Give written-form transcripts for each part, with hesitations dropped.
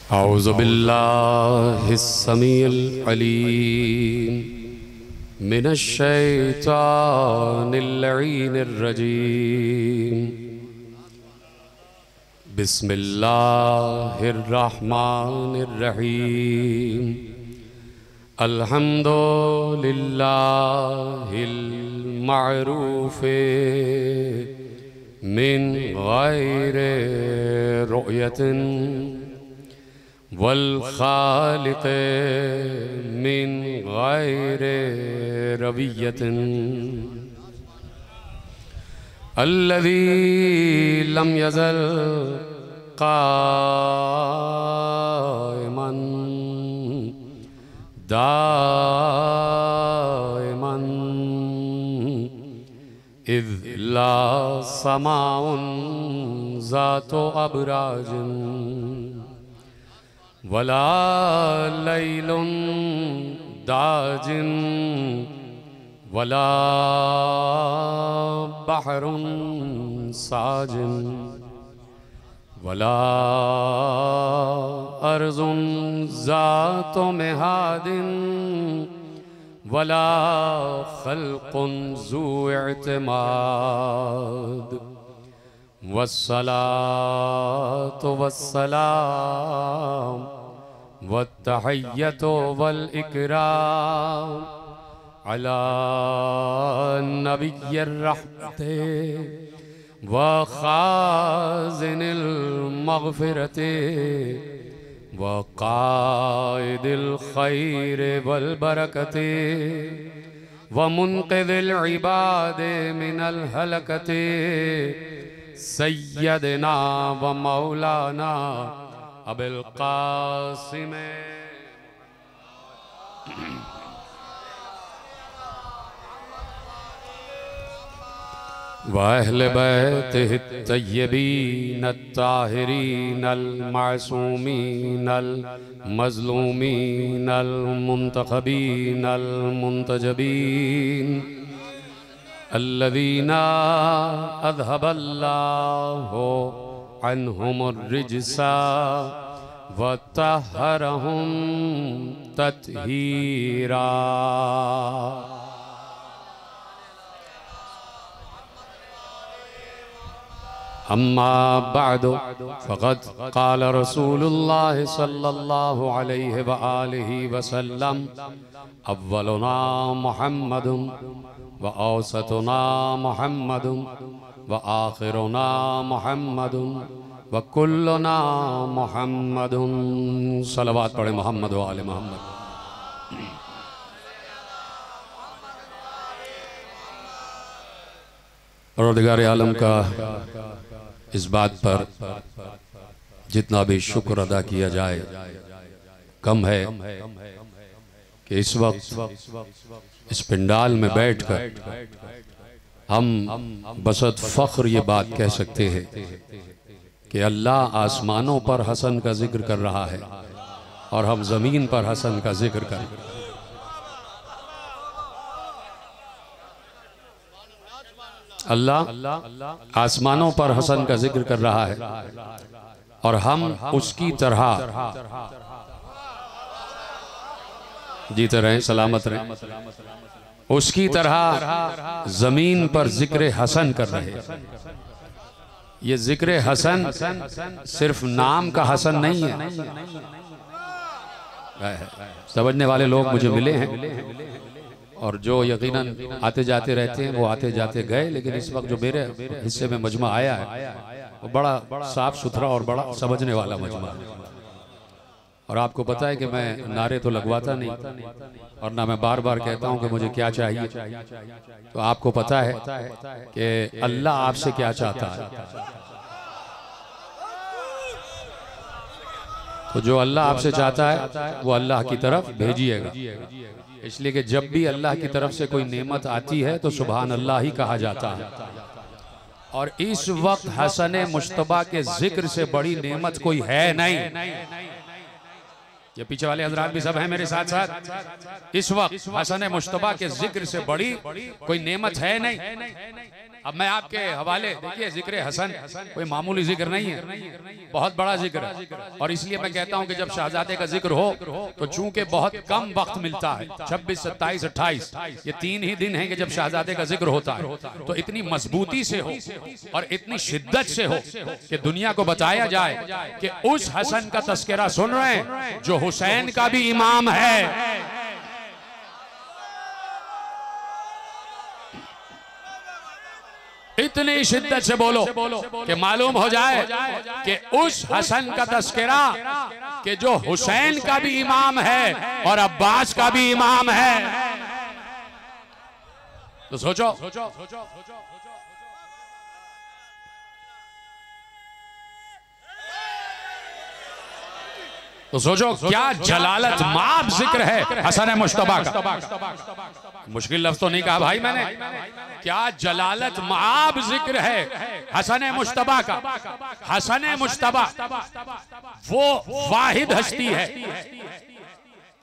औज़ु बिल्लाहिस्समीउल अलीम मिनश्शैतानिर लईनिर रजीम। बिस्मिल्लाहिर रहमानिर रहीम। अल्हम्दुलिल्लाहिल मअरूफ़े मिन गैरि रुयतिन वल खालिक़े मिन गैरि रवियतिन अल्लज़ी लम यज़ल क़ाइमन दाइमन इज़ ला समाउन ज़ातो अबराजिन वला लैलुन दाजिन वला बहरुन साजिन वला अर्ज़ुन ज़ातो मिहादिन वला खल्क़ुन ज़ू इअ्तिमाद वस्सलातु वस्सलाम वत्तहिय्यतु वल इकराम अला नबिय्यिर रहमति व खाज़िनिल मग़फ़िरति व क़ाइदिल खैरि वल बरकति व मुन्क़िज़िल इबादि मिनल हलकति सय्यदना व मौलाना अबुल क़ासिम व अहले बैतिहि तय्यबीन अत्ताहिरीन अल मासूमीन अल मज़लूमीन अल मुंतखबीन अल मुंतजबीन अल्लज़ीना अज़हबल्लाहु अन्हुमुर रिज्सा व तहहरहुम तत्हीरा। अम्मा बअदु फ़क़द क़ाल रसूलुल्लाह सल्लल्लाहु अलैहि व आलिहि वसल्लम अव्वलुना मुहम्मदुन व औसतुना मुहम्मदुन व आखिरुना मुहम्मदुन व कुल्लुना मुहम्मदुन। सलवात पढ़े मोहम्मद व आले मोहम्मद। परवरदिगार आलम का इस बात पर जितना भी शुक्र अदा किया जाए कम है कि इस वक्त इस पिंडाल में बैठकर हम बसत फ़ख्र ये बात कह सकते हैं कि अल्लाह आसमानों पर हसन का जिक्र कर रहा है और हम ज़मीन पर हसन का जिक्र कर। अल्लाह आसमानों पर हसन का जिक्र कर रहा है और हम उसकी तरह जीते रहें, सलामत रहें, उसकी तरह जमीन पर जिक्र हसन कर रहे। ये जिक्र हसन सिर्फ नाम का हसन नहीं है। समझने वाले लोग मुझे मिले हैं और जो यकीनन आते जाते रहते हैं वो आते जाते गए, लेकिन इस वक्त जो मेरे हिस्से में मजमा आया है वो बड़ा साफ सुथरा और बड़ा समझने वाला मजमा है। और आपको पता है कि मैं नारे तो लगवाता नहीं और ना मैं बार बार कहता हूं कि मुझे क्या चाहिए। तो आपको पता है कि अल्लाह आपसे क्या चाहता है। तो जो अल्लाह आपसे चाहता है वो अल्लाह की तरफ भेजिएगा, इसलिए कि जब भी अल्लाह की तरफ से कोई नेमत आती है तो सुभान अल्लाह ही कहा जाता है। और इस वक्त हसन मुश्तबा के जिक्र से बड़ी नेमत कोई है नहीं। ये पीछे वाले हजरात भी सब हैं मेरे साथ साथ। इस वक्त हसन मुश्तबा के जिक्र से बड़ी कोई नेमत है नहीं। अब मैं आपके हवाले, देखिए जिक्र हसन कोई मामूली जिक्र नहीं है, बहुत बड़ा जिक्र है। और इसलिए मैं कहता हूं कि जब शहजादे का जिक्र हो तो चूंकि बहुत कम वक्त मिलता है, 26, 27, 28, ये 3 ही दिन हैं कि जब शहजादे का जिक्र होता है, तो इतनी मजबूती से हो और इतनी शिद्दत से हो कि दुनिया को बताया जाए कि उस हसन का तस्करा सुन रहे हैं जो हुसैन का भी इमाम है। इतनी शिद्दत से बोलो कि मालूम हो जाए कि उस हसन का तस्करा कि जो हुसैन का भी इमाम है और अब्बास का भी इमाम है। तो सोचो तो सोचो क्या जलालत माब जिक्र है हसन मुश्तबा का। मुश्किल लफ्ज तो नहीं कहा भाई मैंने, क्या जलालत माब जिक्र है हसन मुश्तबा का। हसन मुश्तबा वो वाहिद हस्ती है,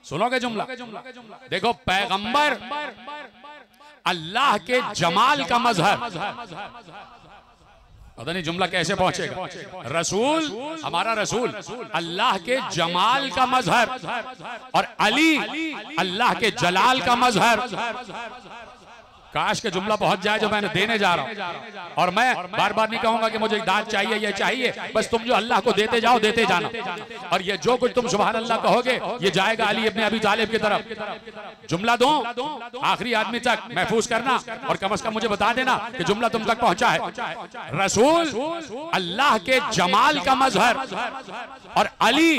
सुनोगे जुमला, देखो पैगंबर अल्लाह के जमाल का मजहर, पता नहीं जुमला कैसे पहुंचेगा। रसूल, हमारा रसूल अल्लाह के जमाल का मजहर और अली अल्लाह के जलाल का मजहर। काश के जुमला पहुंच जाए जो मैंने देने जा रहा हूं। और मैं बार बार नहीं कहूंगा कि मुझे दाद चाहिए, ये चाहिए, बस तुम जो अल्लाह को देते जाओ, देते जाना। और ये जो कुछ तुम सुभान अल्लाह कहोगे ये जाएगा अली इब्ने अबी तालिब की तरफ। जुमला दो आखिरी आदमी तक महफूज करना और कम से कम मुझे बता देना कि जुमला तुम तक पहुंचा है। रसूल अल्लाह के जमाल का मजहर और अली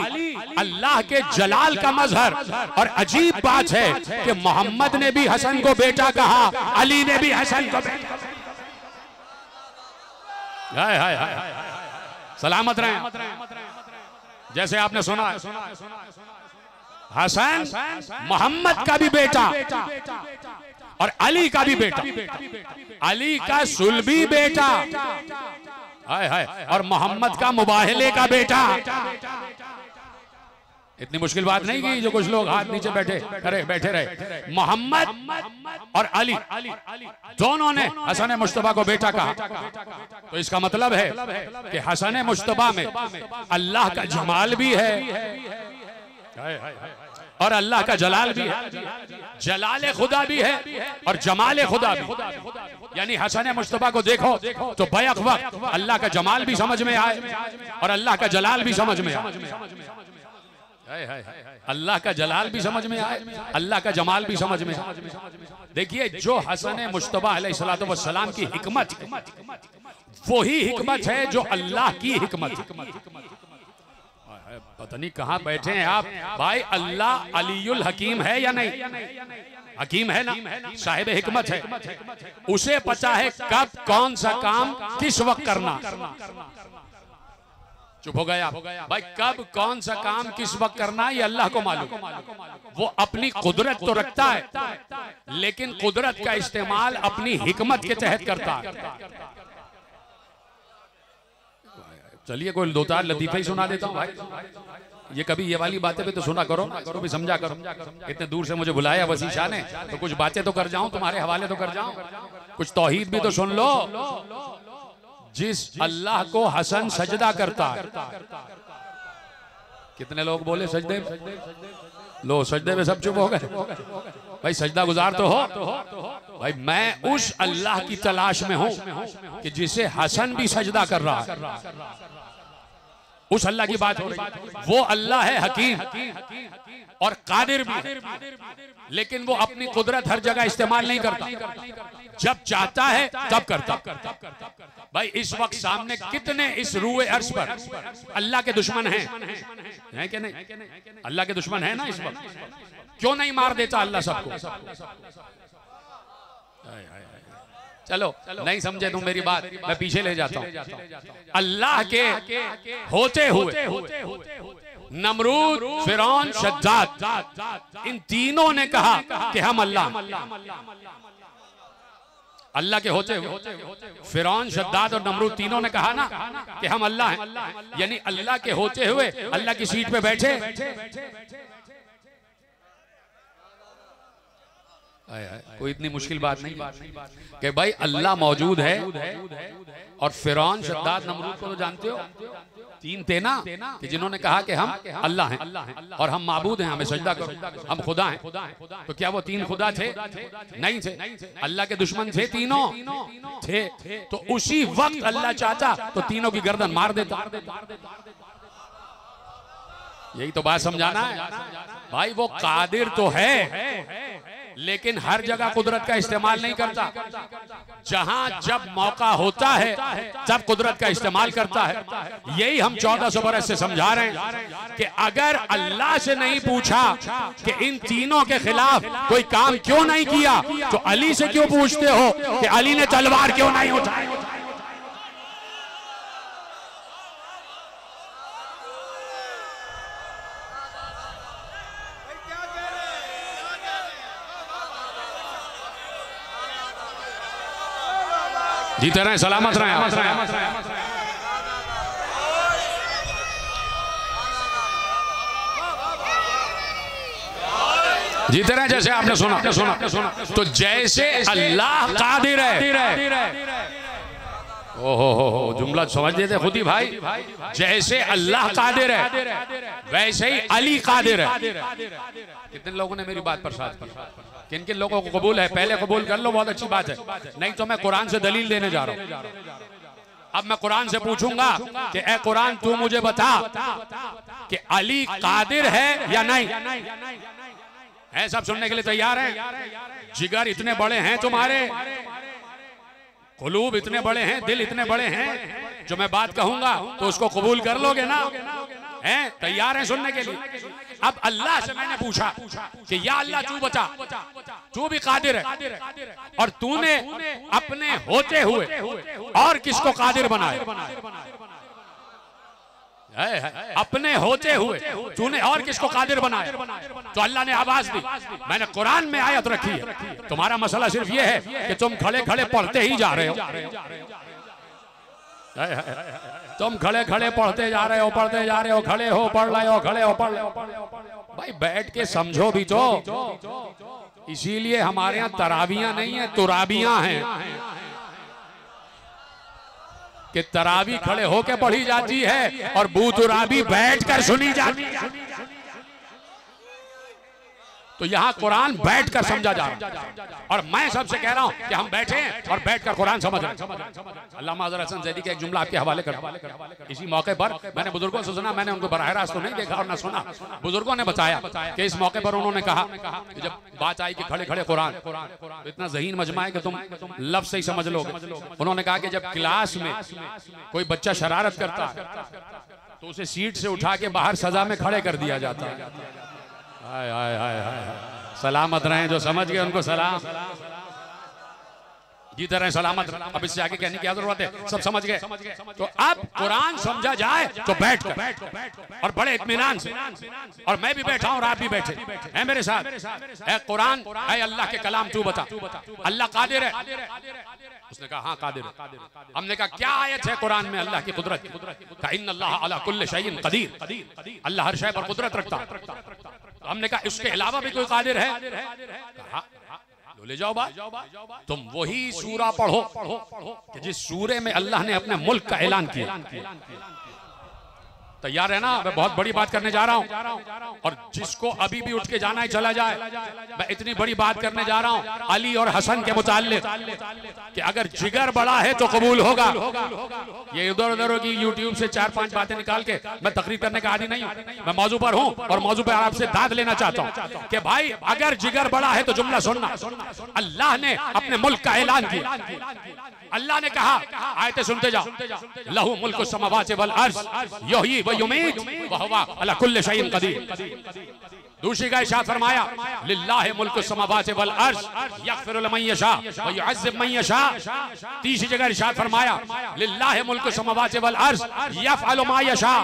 अल्लाह के जलाल का मजहर। और अजीब बात है कि मोहम्मद ने भी हसन को बेटा कहा, अली ने भी हसन को बेटा। हाय हाय हाय, सलामत रहें। जैसे आपने सुना हसन मोहम्मद का भी बेटा और अली का भी बेटा, अली का सुलभी बेटा, हाय हाय, और मोहम्मद का मुबाहले का बेटा। इतनी मुश्किल बात नहीं की जो कुछ लोग हाथ नीचे बैठे रहे। मोहम्मद और अली दोनों ने हसन मुश्तबा को बेटा कहा। तो इसका मतलब है कि हसन मुश्तबा में अल्लाह का जमाल भी है और अल्लाह का जलाल भी है, जलाल खुदा भी है और जमाल खुदा भी। यानी हसन मुश्तबा को देखो तो बैक वक्त अल्लाह का जमाल भी समझ में आए और अल्लाह का जलाल भी समझ में आए। अल्लाह का जलाल भी समझ में आए, अल्लाह का जमाल भी समझ में आए। देखिए जो हसन मुश्तबा अलैहिस्सलातु वस्सलाम की हिकमत, वही हिकमत है जो अल्लाह की हिकमत। पता नहीं कहां बैठे हैं आप भाई। अल्लाह अलीयुल हकीम है या नहीं? हकीम है ना, साहिब हिकमत है। उसे पता है कब कौन सा काम किस वक्त करना। चुप हो गया भाई, कब कौन सा काम किस वक्त करना ये अल्लाह को मालूम। वो अपनी कुदरत तो रखता है लेकिन कुदरत का इस्तेमाल अपनी हिकमत के तहत करता है। चलिए कोई दो चार लतीफे ही सुना देता हूँ भाई। ये कभी ये वाली बातें भी तो सुना करो, भी समझा करो। इतने दूर से मुझे बुलाया वसी शाह ने तो कुछ बातें तो कर जाऊं, तुम्हारे हवाले तो कर जाऊं, कुछ तौहीद भी तो सुन लो। जिस अल्लाह को हसन सजदा करता है, कितने लोग बोले सजदे, लो सजदे में सब चुप हो गए भाई। सजदा गुजार तो हो भाई। मैं उस अल्लाह की तलाश में हूं कि जिसे हसन भी सजदा कर रहा है, उस अल्लाह की बात हो रही है। वो अल्लाह है हकीम और कादिर भी, लेकिन वो अपनी कुदरत हर जगह इस्तेमाल नहीं करता, जब चाहता है तब करता। भाई इस वक्त सामने कितने इस रूए अर्श पर अल्लाह के दुश्मन हैं, हैं कि नहीं? अल्लाह के दुश्मन है ना इस वक्त। क्यों नहीं मार देता अल्लाह सबको? चलो नहीं समझे तुम मेरी बात, मैं पीछे ले जाता हूं। अल्लाह के होते हुए नमरूद, फिरौन, शद्दाद, इन तीनों ने कहा कि हम अल्लाह। अल्लाह के होते हुए फिरौन, शद्दाद और नमरूद तीनों ने कहा ना कि हम अल्लाह हैं। यानी अल्लाह के होते हुए अल्लाह की सीट पे बैठे कोई इतनी मुश्किल बात नहीं कि भाई अल्लाह मौजूद है। और फिरौन, शद्दाद, नमरूद को तो जानते हो, तीन थे ना कि जिन्होंने कहा कि हम अल्लाह हैं और हम माबूद हैं, हमें सजदा करो, हम खुदा हैं। तो क्या वो तीन खुदा थे? नहीं थे। अल्लाह के दुश्मन थे, तीनों थे। तो उसी वक्त अल्लाह चाहता तो तीनों की गर्दन मार देता। यही तो बात समझाना है भाई। वो कादिर तो है लेकिन हर जगह कुदरत का इस्तेमाल नहीं करता। जहां जब मौका होता है तब कुदरत का इस्तेमाल करता है। यही हम 1400 बरस से समझा रहे हैं कि अगर अल्लाह से नहीं पूछा कि इन तीनों के खिलाफ कोई काम क्यों नहीं किया, तो अली से क्यों पूछते हो कि अली ने तलवार क्यों नहीं उठाई? जीते रहे, सलामत रहे। जीते रहे। जैसे आपने सुना तो जैसे अल्लाह कादिर है। ओहो, जुमला समझ लेते खुद ही भाई। जैसे अल्लाह कादिर है वैसे ही अली कादिर है। कितने लोगों ने मेरी बात पर साथ की? किन किन लोगों को कबूल है? पहले कबूल कर लो, बहुत अच्छी बात है। नहीं तो मैं कुरान से दलील देने जा रहा हूं। अब मैं कुरान से पूछूंगा कि ए कुरान तू मुझे बता कि अली कादिर है या नहीं? है सब सुनने के लिए तैयार हैं? जिगर इतने बड़े हैं तुम्हारे, कुलूब इतने बड़े हैं, दिल इतने बड़े हैं, जो मैं बात कहूंगा तो उसको कबूल कर लोगे ना? हैं? तैयार हैं सुनने के लिए? अब अल्लाह से मैंने पूछा कि या अल्लाह तू बता, तू भी कादिर है और तूने अपने होते हुए और किसको कादिर बनाया? अपने होते हुए तूने और किसको कादिर बनाया? तो अल्लाह ने आवाज दी। मैंने कुरान में आयत रखी है। तुम्हारा मसला सिर्फ ये है कि तुम खड़े खड़े पढ़ते ही जा रहे हो। तुम खड़े खड़े पढ़ते जा रहे हो, पढ़ते जा रहे हो, खड़े हो पढ़ रहे हो, खड़े हो पढ़ रहे हो। भाई बैठ के समझो भी तो। इसीलिए हमारे यहाँ तराबियां नहीं है, तुराबियां हैं कि तरावी खड़े होके पढ़ी जाती है और बूतुराबी बैठकर सुनी जाती है। तो यहाँ कुरान बैठकर समझा जा रहा है और मैं सबसे कह रहा हूँ कि हम बैठे हैं और बैठकर कुरान समझ रहे हैं। अल्लामा अज़हर हसन ज़ैदी का एक जुमला आपके हवाले कर इसी मौके पर मैंने बुजुर्गों से सुना, मैंने उनको बराह रास्त तो नहीं देखा और ना सुना। बुजुर्गों ने बताया कि इस मौके पर उन्होंने कहा कि जब बात आई कि खड़े खड़े कुरान, तो इतना ज़हीन मजमा है कि तुम लफ्ज़ से ही समझ लोगे। उन्होंने कहा कि जब क्लास में कोई बच्चा शरारत करता है तो उसे सीट से उठा के बाहर सजा में खड़े कर दिया जाता है। हाय हाय हाय हाय, सलामत रहें जो समझ गए उनको सलाम। जीते रहे, सलामत। अब इससे आगे कहने की क्या जरूरत है? सब समझ गए। तो अब कुरान समझा जाए तो बैठ कर और बड़े इत्मीनान से, और मैं भी बैठा हूं और आप भी बैठे हैं मेरे साथ। ऐ कुरान, ऐ अल्लाह के कलाम तू बता, अल्लाह कादिर है? उसने कहा हाँ कादिर है। हमने कहा क्या आयत है कुरान में अल्लाह की कुदरत की? इन्नल्लाह अला कुल्लि शैइन कदीर, अल्लाह हर शय पर कुदरत रखता है। हमने कहा इसके अलावा भी कोई कादिर है? ले जाओ बात, तुम वही सूरा पढ़ो कि जिस सूरे में अल्लाह ने अपने मुल्क का ऐलान किया। तैयार है ना? मैं बहुत बड़ी बात करने जा रहा हूं और जिसको अभी भी उठ के जाना है चला जाए। मैं इतनी बड़ी बात करने जा रहा हूं अली और हसन के मुताल्लिक कि अगर जिगर बड़ा है तो कबूल होगा। ये इधर उधर की यूट्यूब से 4-5 बातें निकाल के मैं तकरीर करने का आदी नहीं हूं। मैं मौजू पर हूं और मौजू पर आपसे दाद लेना चाहता हूं कि भाई अगर जिगर बड़ा है तो जुमला सुनना। अल्लाह ने अपने मुल्क का ऐलान किया। अल्लाह ने कहा, आयतें सुनते जाओ, लहू मुल्कु समावाति वल अर्ज़ युहयी व युमीत व हुवा अला कुल्लि शैइन कदीर। दूसरी का इरशाद फरमाया, लिल्लाहि मुल्कु समावाति वल अर्ज़ यग़फ़िरु लिमन यशा व युअज़्ज़िबु मन यशा। तीसरी जगह इरशाद फरमाया, लिल्लाहि मुल्कु समावाति वल अर्ज़ यफ़अलु मा यशा।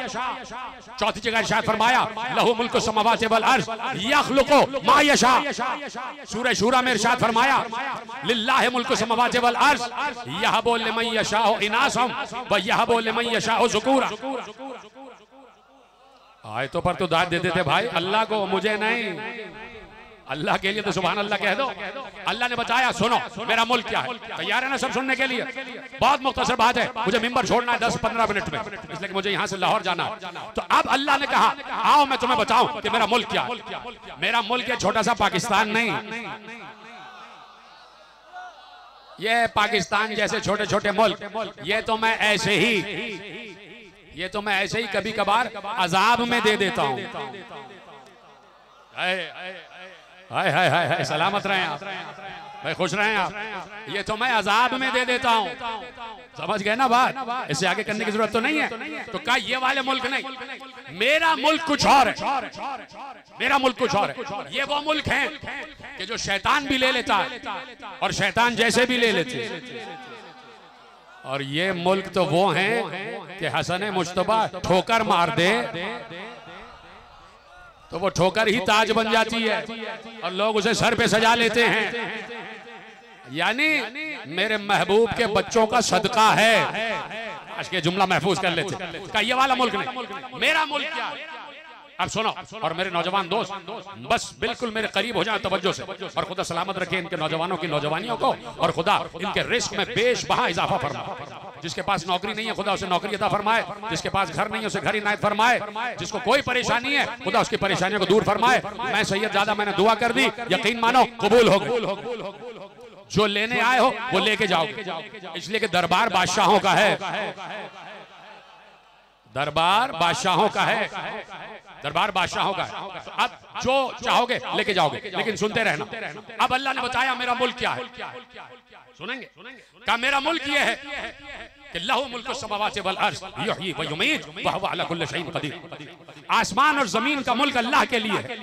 चौथी जगह इरशाद फरमाया, लहू मुल्कु समावाति वल अर्ज़ यख़्लुक़ु मा यशा। सूरह शूरा में इरशाद फरमाया, लिल्लाहि मुल्कु समावाति वल अर्ज़ यहबु लिमन यशा इनासम व यहबु लिमन यशा ज़ुकूरा। आयतों पर तो दाद देते थे भाई, अल्लाह को, मुझे नहीं। अल्लाह के लिए तो सुभान अल्लाह कह दो। अल्लाह ने बताया सुनो मेरा मुल्क क्या है। तैयार है ना सब सुनने के लिए? बहुत मुख्तसर बात है, मुझे मिंबर छोड़ना है 10-15 मिनट में, इसलिए कि मुझे यहाँ से लाहौर जाना है। तो अब अल्लाह ने कहा आओ मैं तुम्हें बताऊं कि मेरा मुल्क क्या है। मेरा मुल्क है छोटा सा पाकिस्तान नहीं, ये पाकिस्तान जैसे छोटे छोटे मुल्क, ये तो मैं ऐसे ही कभी कभार अजाब में दे देता हूं। हाय हाय हाय हाय, सलामत रहें आप भाई, खुश रहें आप। ये तो मैं अजाब में दे देता हूँ, समझ गए ना बात? इससे आगे करने की जरूरत तो नहीं है। तो कहा ये वाले मुल्क नहीं, मेरा मुल्क कुछ और है, मेरा मुल्क कुछ और है। ये वो मुल्क है कि जो शैतान भी ले लेता है और शैतान जैसे भी ले लेते हैं। और ये मुल्क तो वो हैं कि हसन मुश्तबा ठोकर मार दे तो वो ठोकर ही ताज बन जाती है और लोग उसे सर पे सजा लेते हैं। यानी मेरे महबूब के बच्चों का सदका है। आज के जुमला महफूज कर लेते का ये वाला मुल्क नहीं, मेरा मुल्क क्या है। अब सुनो, और मेरे नौजवान दोस्त बस बिल्कुल मेरे करीब हो जाए तवज्जो से, और खुदा सलामत रखे इनके नौजवानों की नौजवानियों को, और खुदा इनके रिस्क में बेश बहा इजाफा फरमाए। जिसके पास नौकरी नहीं है खुदा उसे नौकरी अता फरमाए, जिसके पास घर नहीं है उसे घर इनायत फरमाए, जिसको कोई परेशानी है खुदा उसकी परेशानियों को दूर फरमाए। मैं सैयद ज्यादा मैंने दुआ कर दी, यकीन मानो कबूल हो गई। जो लेने आए हो वो लेके जाओ, इसलिए कि दरबार बादशाहों का है, दरबार बादशाहों का है, दरबार बादशाहों का है। तो अब जो चाहोगे लेके जाओगे, लेकिन सुनते रहना। अब अल्लाह ने बताया मेरा मुल्क क्या है, सुनेंगे? क्या मेरा मुल्क ये है कि लहू मुल्क समावाति वल अर्ज़ युहयी व युमीत व हुवा अला कुल्लि शैइन क़दीर। आसमान और जमीन का मुल्क अल्लाह के लिए है।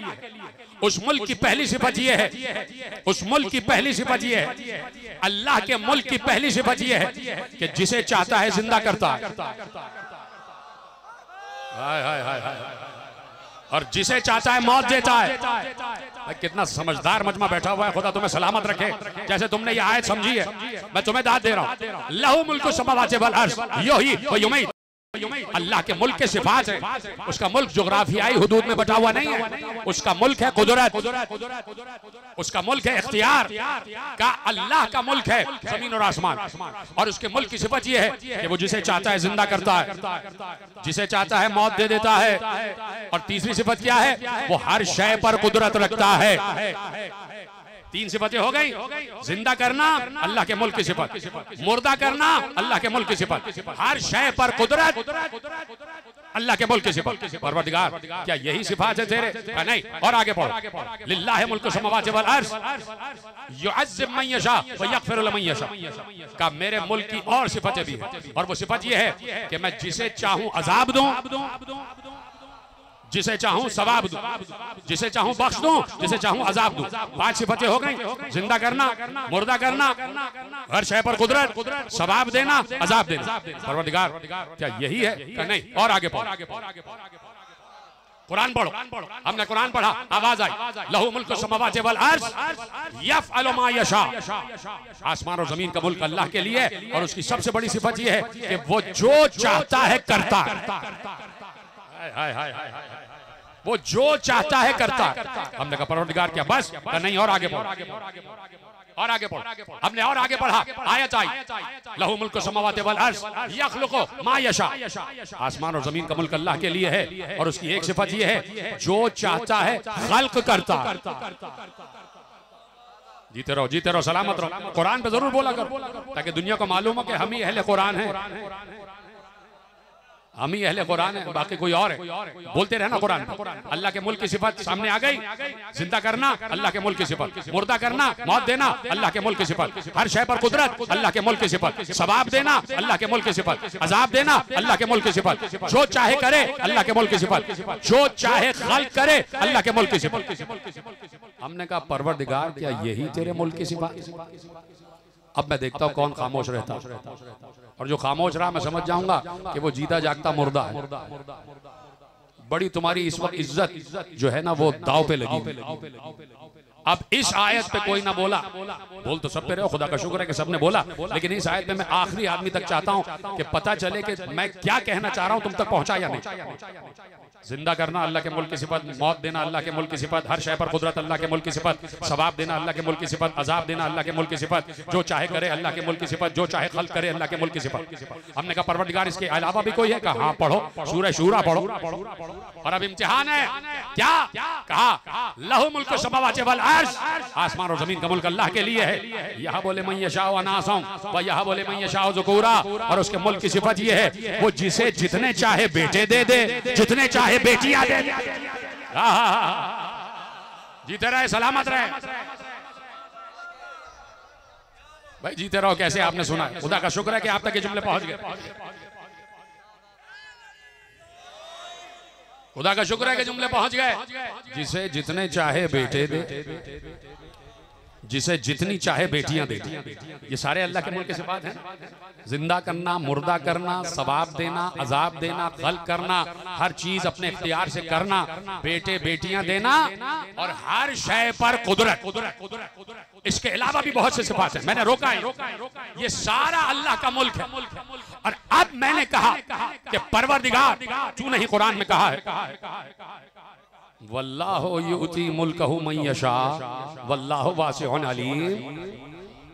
उस मुल्क की पहली सिफत ये है, उस मुल्क की पहली सिफत ये है, अल्लाह के मुल्क की पहली सिफत ये है कि जिसे चाहता है जिंदा करता है, हाय हाय हाय हाय, और जिसे चाहता है मौत देता है। कितना समझदार मजमा बैठा हुआ है, खुदा तुम्हें सलामत रखे। जैसे तुमने ये आयत समझी है, मैं तुम्हें दाद दे रहा हूँ। लहू मुल्कु समावाति वल अर्ज़ युहयी व युमीत। अल्लाह के मुल्क के सिफात है। उसका मुल्क जुग्राफियाई हुदूद में बटा हुआ नहीं है, उसका मुल्क है कुदरत, उसका मुल्क है इख्तियार का। अल्लाह का मुल्क है जमीन और आसमान, और उसके मुल्क की सिफत यह है कि वो जिसे चाहता है जिंदा करता है, जिसे चाहता है मौत दे देता है। और तीसरी सिफत क्या है? वो हर शय पर कुदरत रखता है। तीन सिफतें हो गई, जिंदा करना अल्लाह के मुल्क की सिफत, मुर्दा करना अल्लाह के मुल्क की सिफत, हर शय पर कुदरत अल्लाह के मुल्क की सिफत। परवरदिगार क्या यही सिफात है तेरे? नहीं, और आगे पढ़ो। लिल्लाहि मुल्कु समावाति वल अर्ज़ युअज़्ज़िबु मन यशा व यग़फ़िरु लिमन यशा। का मेरे मुल्क की और सिफतें भी हैं, और वो सिफत ये है कि मैं जिसे चाहूं अजाब दूं, जिसे चाहूं सवाब दूं, जिसे चाहूं बख्श दूं, जिसे चाहूं अजाब दूं। 5 सिफतें हो गई, जिंदा करना, मुर्दा करना, हर शय पर कुदरत, सवाब देना, अजाब देना। परवरदिगार क्या यही है? क्या नहीं? और आगे पढ़ो, कुरान पढ़ो। हमने कुरान पढ़ा, आवाज आई लहू मुल्कु समावाति वल अर्ज़ यफ़अलु मा यशा। आसमान और जमीन का मुल्क अल्लाह के लिए, और उसकी सबसे बड़ी सिफत यह है कि वो जो चाहता है करता है। हाय हाय हाय, वो जो चाहता है करता। हमने कहा परवरदिगार क्या बस? नहीं, और आगे पढ़ो, और आगे पढ़ो। हमने और आगे पढ़ा, आयत आई लहू मुल्कु समावाति वल अर्ज़ यख़्लुक़ु मा यशा। आसमान और जमीन का मुल्क अल्लाह के लिए है, और उसकी एक सिफत ये है जो चाहता है खल्क़ करता। जीते रहो, जीते रहो, सलामत रहो। कुरान पे जरूर बोला करो, ताकि दुनिया को मालूम हो कि हम ही अहले कुरान हैं, हम ही अहले कुरान है, बाकी कोई और है। बोलते रहना कुरान। अल्लाह के मुल्क की सिफत सामने आ गई, जिंदा करना अल्लाह के मुल्क की सिफत, मुर्दा करना, मौत देना अल्लाह के मुल्क की सिफत, हर शय पर कुदरत अल्लाह के मुल्क की सिफत, सवाब देना अल्लाह के मुल्क की सिफत, अजाब देना अल्लाह के मुल्क की सिफत, जो चाहे करे अल्लाह के मुल्क की सिफत, जो चाहे खल्क़ करे अल्लाह के मुल्क की सिफत। हमने कहा परवरदिगार क्या यही तेरे मुल्क की सिफत? अब मैं देखता हूँ कौन खामोश रहता, और जो खामोश रहा मैं समझ जाऊंगा कि वो जीता जागता मुर्दा है। बड़ी तुम्हारी इस वक्त इज्जत जो है ना वो दाव पे लगी। अब इस आयत पे कोई ना बोला, बोल तो सब पे रहे हो, खुदा का शुक्र है कि सबने बोला, लेकिन इस आयत में मैं आखिरी आदमी तक चाहता हूं कि पता चले कि मैं क्या कहना चाह रहा हूं तुम तक पहुंचा या नहीं। जिंदा करना अल्लाह के मुल्क की सिफत, मौत देना अल्लाह के मुल्क की सिफत, हर शय पर कुदरत अल्लाह के मुल्क की सिफत, सवाब देना अल्लाह के मुल्क की सिफत, अजाब देना अल्लाह के मुल्क की सिफत, जो चाहे करे अल्लाह के मुल्क की सिफत, जो चाहे खल्क करे अल्लाह के मुल्क की सिफत। हमने कहा परवरदिगार इसके अलावा भी कोई है? कहा हाँ पढ़ो, सूरह शूरा पढ़ो। और अब इम्तिहान है, क्या कहा? लहु मुल्क समावाति वल अर्श, आसमान और जमीन का मुल्क अल्लाह के लिए है। यहाँ बोले मैं यशाउ अनासम व यहाँ बोले मैं यशाउ ज़ुकूरा। और उसके मुल्क की सिफत ये है वो जिसे जितने चाहे बेटे दे दे, जितने चाहे बेटियां दे दे। जीते रहे, सलामत रहे भाई, जीते रहो। कैसे आपने सुना? खुदा का शुक्र है कि आप तक ये जुमले पहुंच गए। खुदा का शुक्र है कि जुमले पहुंच गए। जिसे जितने चाहे बेटे दे, जिसे जितनी चाहे बेटियां दे। ये सारे अल्लाह के मुल्क की सिफात हैं। जिंदा करना, मुर्दा करना, सवाब देना, अजाब देना, खल्क करना, हर चीज अपने इख्तियार से करना, बेटे बेटियां देना, और हर शय पर कुदरत। इसके अलावा भी बहुत से सिफात हैं, मैंने रोका है। ये सारा अल्लाह का मुल्क है। और अब मैंने कहा कि परवरदिगार, तू नहीं कुरान में कहा है वल्लाहु युती मुल्कहु मन यशा वल्लाहु वासिउन अलीम।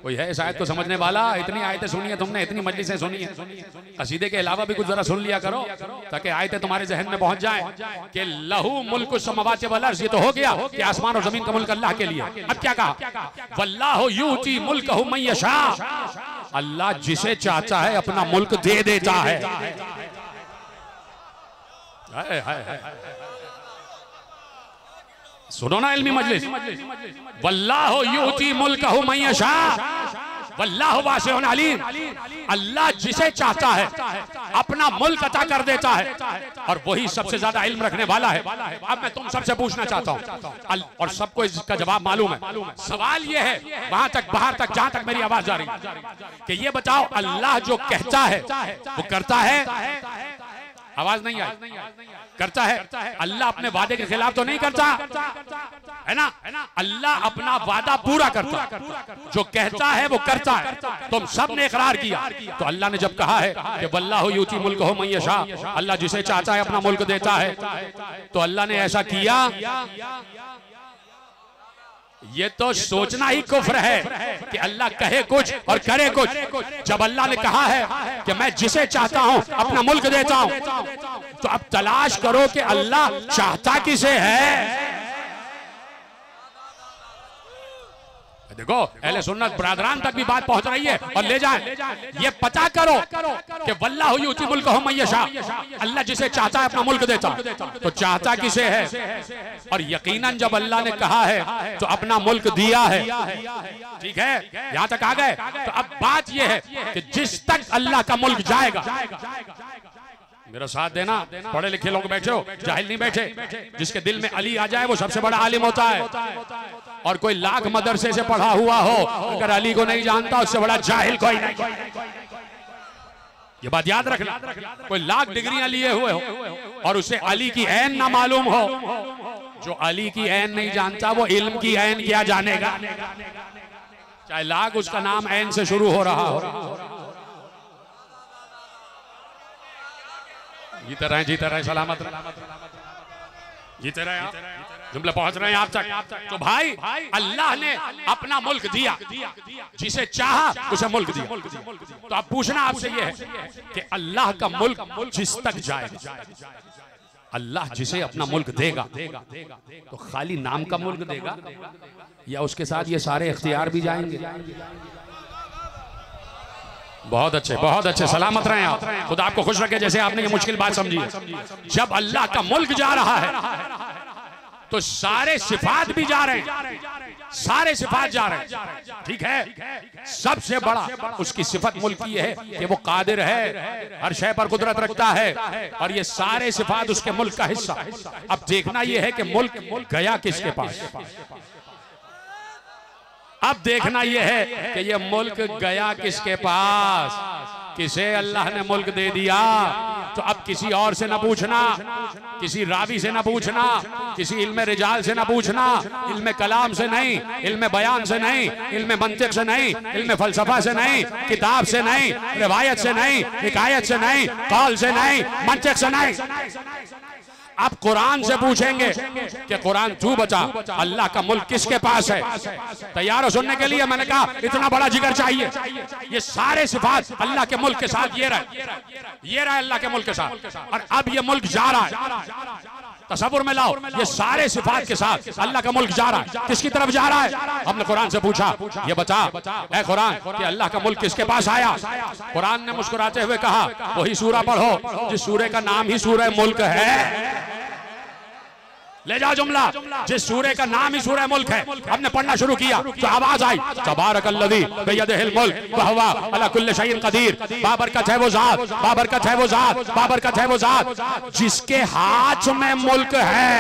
कोई है इस आयत को समझने वाला? इतनी आयतें सुनी है तुमने, इतनी मजलिसें सुनी है, कसीदे के अलावा भी कुछ जरा सुन लिया करो ताकि आयतें तुम्हारे जहन में पहुंच जाए कि लहू मुल्कु समावाति वल अर्श। ये तो हो गया कि आसमान और जमीन का मुल्क अल्लाह के लिए। अब क्या कहा? वल्लाहु युती मुल्कहु मन यशा, अल्लाह जिसे चाहता है अपना मुल्क दे देता है। सुनो ना इल्मी मजलिस, वल्लाहु युती मुल्कहु मन यशा वल्लाहु वासिउन अलीम। अल्लाह जिसे चाहता है अपना मुल्क अता कर देता है, और वही सबसे ज्यादा इल्म रखने वाला है। अब मैं तुम सबसे पूछना चाहता हूँ, और सबको इसका जवाब मालूम है। सवाल ये है, वहां तक बाहर तक जहां तक मेरी आवाज जा रही है, कि ये बताओ अल्लाह जो कहता है वो करता है? आवाज नहीं आई? करता है। अल्लाह अपने वादे के खिलाफ तो नहीं करता है ना? अल्लाह अपना वादा पूरा करता है, जो कहता है वो करता है। तुम सब ने इकरार किया। तो अल्लाह ने जब कहा है कि वल्लाहु युती मुल्कहु मन यशा, अल्लाह जिसे चाहता है अपना मुल्क देता है, तो अल्लाह ने ऐसा किया। ये तो सोचना ही कुफ्र है कि अल्लाह कहे कुछ और करे कुछ। जब अल्लाह ने कहा है कि मैं जिसे चाहता हूं अपना मुल्क देता हूं, तो अब तलाश करो कि अल्लाह चाहता किसे है। देखो अहले सुन्नत बरादरान तक भी बात पहुंच रही है, और ले जाए। ये पता करो कि वल्लाहु युती मुल्कहु मन यशा, अल्लाह जिसे चाहता है अपना मुल्क देता, तो चाहता किसे है? और यकीनन जब अल्लाह ने कहा है तो अपना मुल्क दिया है। ठीक है, यहां तक आ गए। तो अब बात यह है कि जिस तक अल्लाह का मुल्क जाएगा, मेरा साथ देना, पढ़े लिखे लोग बैठे हो, जाहिल नहीं बैठे। जिसके दिल में अली आ जाए वो सबसे बड़ा आलिम होता है। और कोई लाख मदरसे से पढ़ा हुआ हो, अगर अली को नहीं जानता उससे बड़ा जाहिल कोई नहीं। ये बात याद रखना। कोई लाख डिग्रियां लिए हुए हो और उसे अली की ऐन ना मालूम हो, जो अली की ऐन नहीं जानता वो इल्म की ऐन क्या जानेगा? चाहे लाख उसका नाम ऐन से शुरू हो रहा हो। जीते रहे, सलामत रहे, जीते रहे। जुमले पहुंच रहे हैं आप तक। तो भाई अल्लाह ने अपना मुल्क दिया, जिसे चाहा उसे मुल्क दिया। तो अब पूछना आपसे यह है कि अल्लाह का मुल्क जिस तक जाएगा, अल्लाह जिसे अपना मुल्क देगा तो खाली नाम का मुल्क देगा या उसके साथ ये सारे इख्तियार भी जाएंगे? बहुत अच्छे, सलामत रहे आप, खुदा आपको खुश रखे। जैसे आपने ये मुश्किल बात समझी, जब अल्लाह का मुल्क जा रहा है तो सारे सिफात भी जा रहे हैं, सारे सिफात जा रहे हैं। ठीक है, सबसे बड़ा उसकी सिफत मुल्क की है कि वो कादिर है, हर शय पर कुदरत रखता है, और ये सारे सिफात उसके मुल्क का हिस्सा। अब देखना ये है कि मुल्क गया किसके पास। अब देखना यह है कि ये मुल्क गया किसके पास। किसे अल्लाह ने मुल्क दे दिया? तो अब किसी और से न पूछना, किसी रावी से न पूछना, किसी इल्म रिजाल से न पूछना, इल्म कलाम से नहीं, इल्म बयान से नहीं, इल्म मंतिक से नहीं, इल्म फलसफा से नहीं, किताब से नहीं, रिवायत से नहीं, हिकायत से नहीं, कौल से नहीं, मंतिक से नहीं। अब कुरान से पूछेंगे कि कुरान तू बचा, अल्लाह का मुल्क किसके पास है? तैयार हो सुनने के लिए? मैंने कहा इतना बड़ा जिगर चाहिए। ये सारे सिफात अल्लाह के मुल्क के साथ ये रहा अल्लाह के मुल्क के साथ, और अब ये मुल्क जा रहा है। तसव्वुर में लाओ, ये सारे सिफात के साथ अल्लाह का मुल्क जा रहा है। किसकी तरफ जा रहा है? हमने कुरान से पूछा, ये बता ऐ कुरान कि अल्लाह का मुल्क किसके पास आया? कुरान ने मुस्कुराते हुए कहा, वही सूरा पढ़ो जिस सूरे का नाम ही सूरह मुल्क है। ले जाओ जुमला, जिस सूरे का नाम ही सूरह मुल्क है। हमने पढ़ना शुरू किया तो आवाज आई, तबारकल्लज़ी बियदिहिल मुल्क व हुवा अला कुल्लि शैइन कदीर। बाबरकत है वो जात, बाबरकत है वो जात, बाबरकत है वो जात जिसके हाथ में मुल्क है।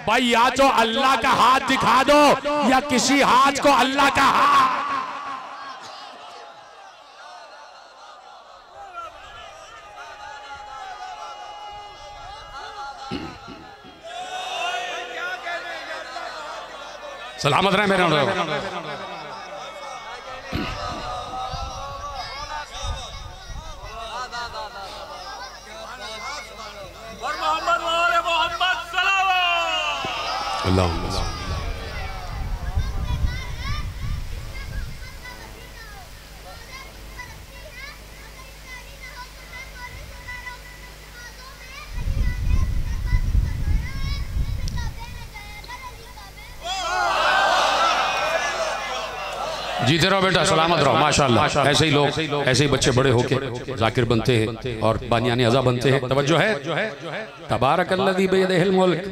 भाई या तो अल्लाह का हाथ दिखा दो या किसी हाथ को अल्लाह का हाथ। सलामत रहे मेरे और मोहम्मद अल्लाह। जीते रहो बेटा, सलामत रहो, माशाअल्लाह। ऐसे ही लोग, ऐसे ही बच्चे बड़े होके जाकिर बनते हैं और बानियानी अज़ा बनते हैं। तवज्जो है? तबारकल्लज़ी बियदिहिल मुल्क,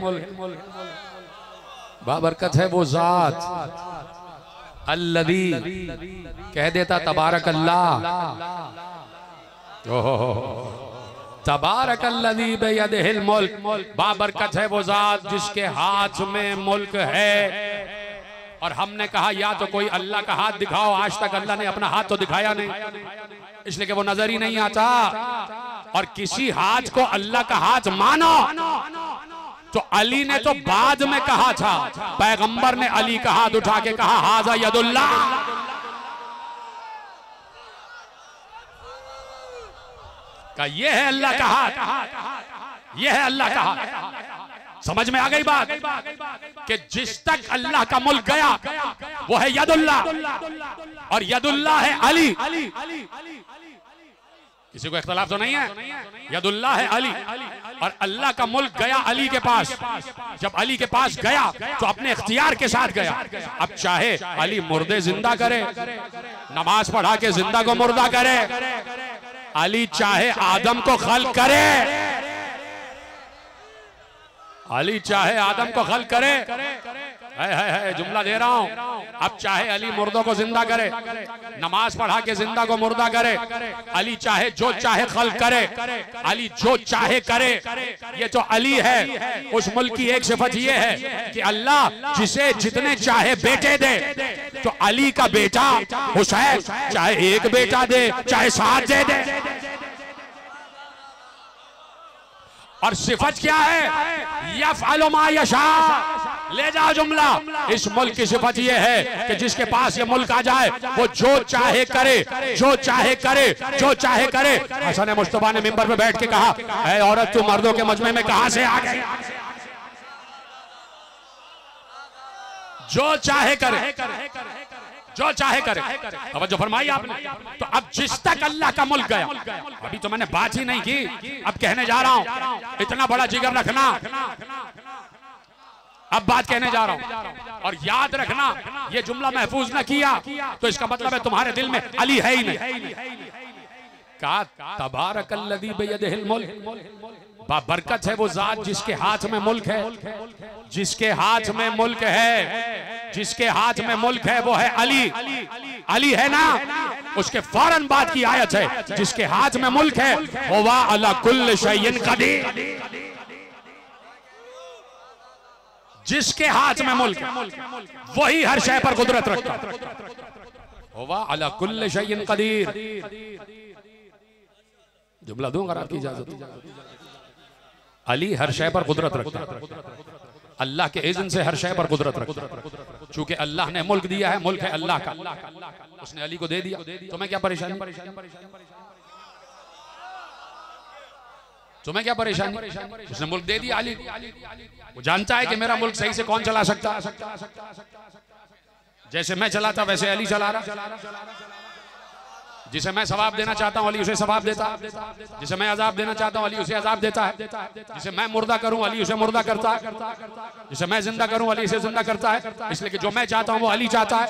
बाबरकत है वो जात। अल्लज़ी कह देता तबारकल्लाह, तबारकल्लज़ी बियदिहिल मुल्क, बाबरकत है वो जात जिसके हाथ में मुल्क है। और हमने कहा या तो कोई अल्लाह का हाथ दिखाओ। आज तक अल्लाह ने अपना हाथ तो दिखाया नहीं, इसलिए कि वो नजर ही नहीं आता। और किसी हाथ को अल्लाह का हाथ मानो तो अली ने तो बाद में कहा था, पैगंबर ने अली का हाथ उठा के कहा हाजा यदुल्लाह। का ये है अल्लाह का हाथ, ये है अल्लाह का हाथ। समझ में आ गई बात कि जिस तक अल्लाह का मुल्क गया वो है यदुल्लाह, और यदुल्लाह है अली। किसी को इख्तलाफ तो नहीं है? यदुल्लाह है अली, और अल्लाह का मुल्क गया अली के पास। जब अली के पास गया तो अपने इख्तियार के साथ गया। अब चाहे अली मुर्दे जिंदा करे, नमाज पढ़ा के जिंदा को मुर्दा करे, अली चाहे आदम को खल्क करे, अली चाहे आदम को खल्क करे, है जुमला दे रहा हूं। अब चाहे अली मुर्दों को जिंदा करे, नमाज पढ़ा के जिंदा को मुर्दा करे, अली चाहे जो चाहे खल्क करे, अली जो चाहे करे। ये तो अली है। उस मुल्क की एक सिफत ये है कि अल्लाह जिसे जितने चाहे बेटे दे, तो अली का बेटा हुसैन चाहे एक बेटा दे चाहे 7 दे दे। और सिफत क्या है? यफ़अलु मा यशा। ले जाओ जुमला, इस मुल्क की सिफत ये है कि जिसके पास ये मुल्क आ जाए वो जो चाहे करे, जो चाहे करे, जो चाहे करे। हसन मुस्तफा ने मिंबर पे बैठ के कहा, ऐ औरत तू मर्दों के मजमे में कहां से आ गई? जो चाहे करे, जो चाहे करे। अब जो फरमाई आपने, तो अब जिस तक अल्लाह का मुल्क गया, अभी तो मैंने बात ही नहीं की, अब कहने जा रहा हूं। इतना बड़ा जिगर रखना, अब बात कहने जा रहा हूं। और याद रखना, ये जुमला महफूज न किया तो इसका मतलब है तुम्हारे दिल में अली है ही नहीं। का तबारकल्लज़ी बियदिहिल मुल्क, बाबरकत है वो जात जिसके हाथ में मुल्क है, जिसके हाथ में मुल्क है, जिसके हाथ में मुल्क है वो है अली। अली है ना, उसके फौरन बाद की आयत है, जिसके हाथ में मुल्क है हुवा अला कुल्लि शैइन कदीर। जिसके हाथ में मुल्क है वही हर शय पर कुदरत रखता है। हुवा अला कुल्लि शैइन कदीर। जुमला दूं अगर आपकी इजाजत? अली हर शय पर कुदरत रखता है, अल्लाह के इज़्न से हर शय पर कुदरत रखता है। चूंकि अल्लाह ने मुल्क दिया है, मुल्क है अल्लाह का, उसने अली को दे दिया, तुम्हें क्या परेशानी? तुम्हें क्या परेशानी? उसने मुल्क दे दिया अली, वो जानता है कि मेरा मुल्क सही से कौन चला सकता है। जैसे मैं चलाता वैसे अली चला रहा। जिसे मैं सवाब देना चाहता हूं अली उसे सवाब देता है, जिसे मैं अजाब देना चाहता हूं अली उसे अजाब देता है, जिसे मैं मुर्दा करूं अली उसे मुर्दा करता है, जिसे मैं जिंदा करूं अली उसे जिंदा करता है। इसलिए कि जो मैं चाहता हूं वो अली चाहता है,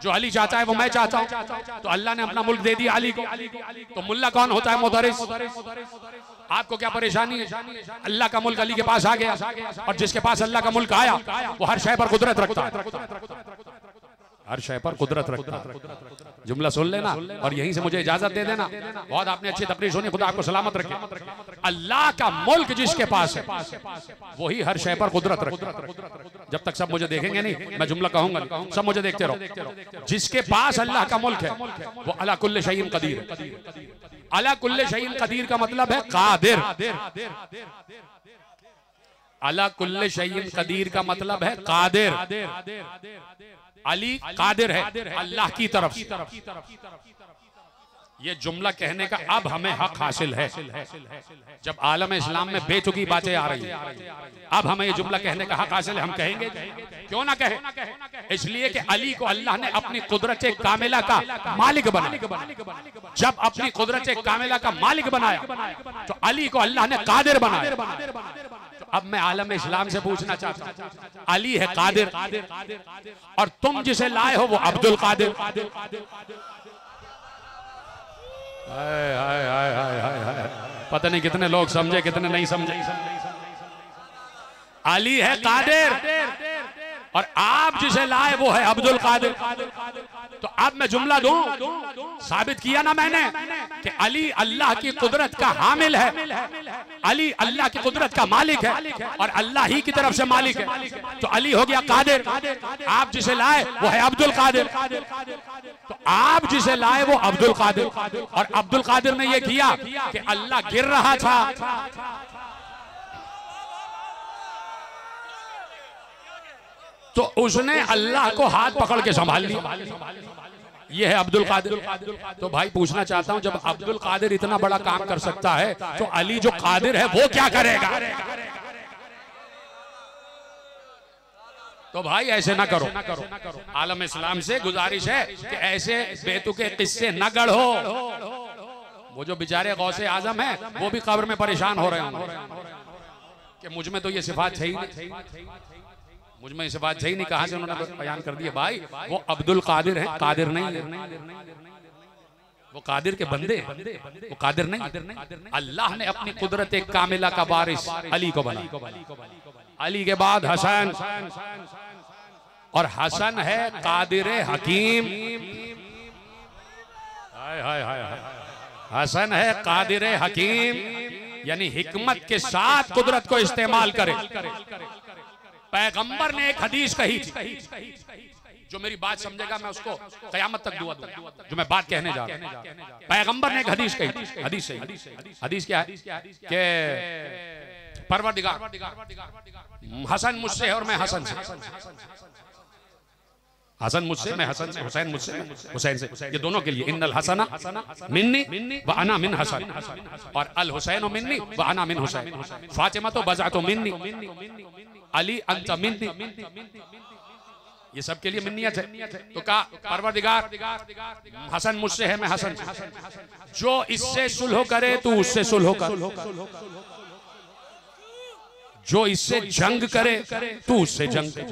जो अली चाहता है वो मैं चाहता हूं। तो अल्लाह ने अपना मुल्क दे दिया अली को। तो मुल्ला कौन होता है? मुदर्रिस। आपको क्या परेशानी है? अल्लाह का मुल्क अली के पास आ गया, और जिसके पास अल्लाह का मुल्क आया वो हर शय पर कुदरत रखता है, हर शय पर कुदरत रखता है। जुमला सुन लेना और यहीं से मुझे इजाजत दे देना। बहुत आपने अच्छी तकरीर सुनी, खुदा आपको सलामत रखे। अल्लाह का मुल्क जिसके पास है वही हर शय पर कुदरत रखता है। जब तक सब मुझे देखेंगे नहीं मैं जुमला कहूंगा, सब मुझे देखते रहो। जिसके पास अल्लाह का मुल्क है वो अला कुल्ले शैइन कदीर है। अला कुल्ले शैइन कदीर का मतलब है कादिर। अला कुल्ले शैइन कदीर का मतलब है कादिर। अली कादिर है अल्लाह की तरफ से। ये जुमला कहने का अब हमें हक हासिल है। जब आलम इस्लाम में बेतुकी बातें आ रही है, अब हमें ये जुमला कहने का हक हासिल है। हम कहेंगे, क्यों ना कहे? इसलिए कि अली को अल्लाह ने अपनी कुदरत कामिला का मालिक बनाया। जब अपनी कुदरत कामिला का मालिक बनाया तो अली को अल्लाह ने कादिर बनाया। तो अब मैं आलम इस्लाम से पूछना चाहता हूं, अली है कादिर और तुम जिसे लाए हो वो अब्दुल कादिर। हाय हाय हाय हाय हाय, पता नहीं कितने लोग समझे कितने नहीं समझे। अली है कादिर और आप जिसे लाए वो है अब्दुल कादिर। तो अब मैं जुमला दूं, साबित किया ना मैंने कि अली अल्लाह की कुदरत का हामिल है, अली अल्लाह की कुदरत का मालिक है और अल्लाह ही की तरफ से मालिक है। तो अली हो गया कादिर, आप जिसे लाए वो है अब्दुल कादिर। तो आप जिसे लाए वो अब्दुल कादिर, और अब्दुल कादिर ने ये किया कि अल्लाह गिर रहा था, तो उसने अल्लाह को हाथ पकड़ के संभाल लिया। ये है अब्दुल कादिर। तो भाई पूछना चाहता हूं, जब अब्दुल कादिर इतना बड़ा काम कर सकता है तो अली जो कादिर है वो क्या करेगा? तो भाई ऐसे ना करो। आलम इस्लाम से गुजारिश है कि ऐसे बेतुके किस्से न गढ़ो। वो जो बेचारे गौसे आजम है वो भी कब्र में परेशान हो रहे होंगे कि मुझ में तो ये सिफात है ही नहीं, मुझ में इस बात सही नहीं। कहा से उन्होंने बयान कर दिया। भाई वो अब्दुल कादिर है, कादिर नहीं है। वो कादिर के बंदे, वो कादिर नहीं। अल्लाह ने अपनी कुदरत कामिला का वारिस अली को बनाया। अली के बाद हसन, और हसन है कादिर हकीम। हाय हाय हाय, हसन है कादिर हकीम, यानी हिकमत के साथ कुदरत को इस्तेमाल करे। पैगंबर ने एक हदीस कही थी, जो मेरी बात समझेगा मैं उसको कयामत तक दुआ दूंगा, जो मैं बात कहने जा रहा हूं। पैगंबर ने एक हदीस कही थी, हदीस सही, हदीस क्या है कि परवरदिगार हसन मुझसे है और मैं हसन से, हसन मुझसे, मैं हसन से, हुसैन मुझसे, हुसैन से, ये दोनों के लिए। इन्नल हसना मिन्नी व अना मिन हसन, और अल हुसैन मिन्नी व अना मिन हुसैन, फातिमा तो बजा तो मिन्नी, अली अंत मिन्नी, ये सब के लिए मिन्नियत है। तो कहा परवरदिगार हसन मुझसे है, मैं हसन से, जो इससे सुलह करे तू उससे सुलह कर, जो इससे जंग करे तू उससे जंग कर।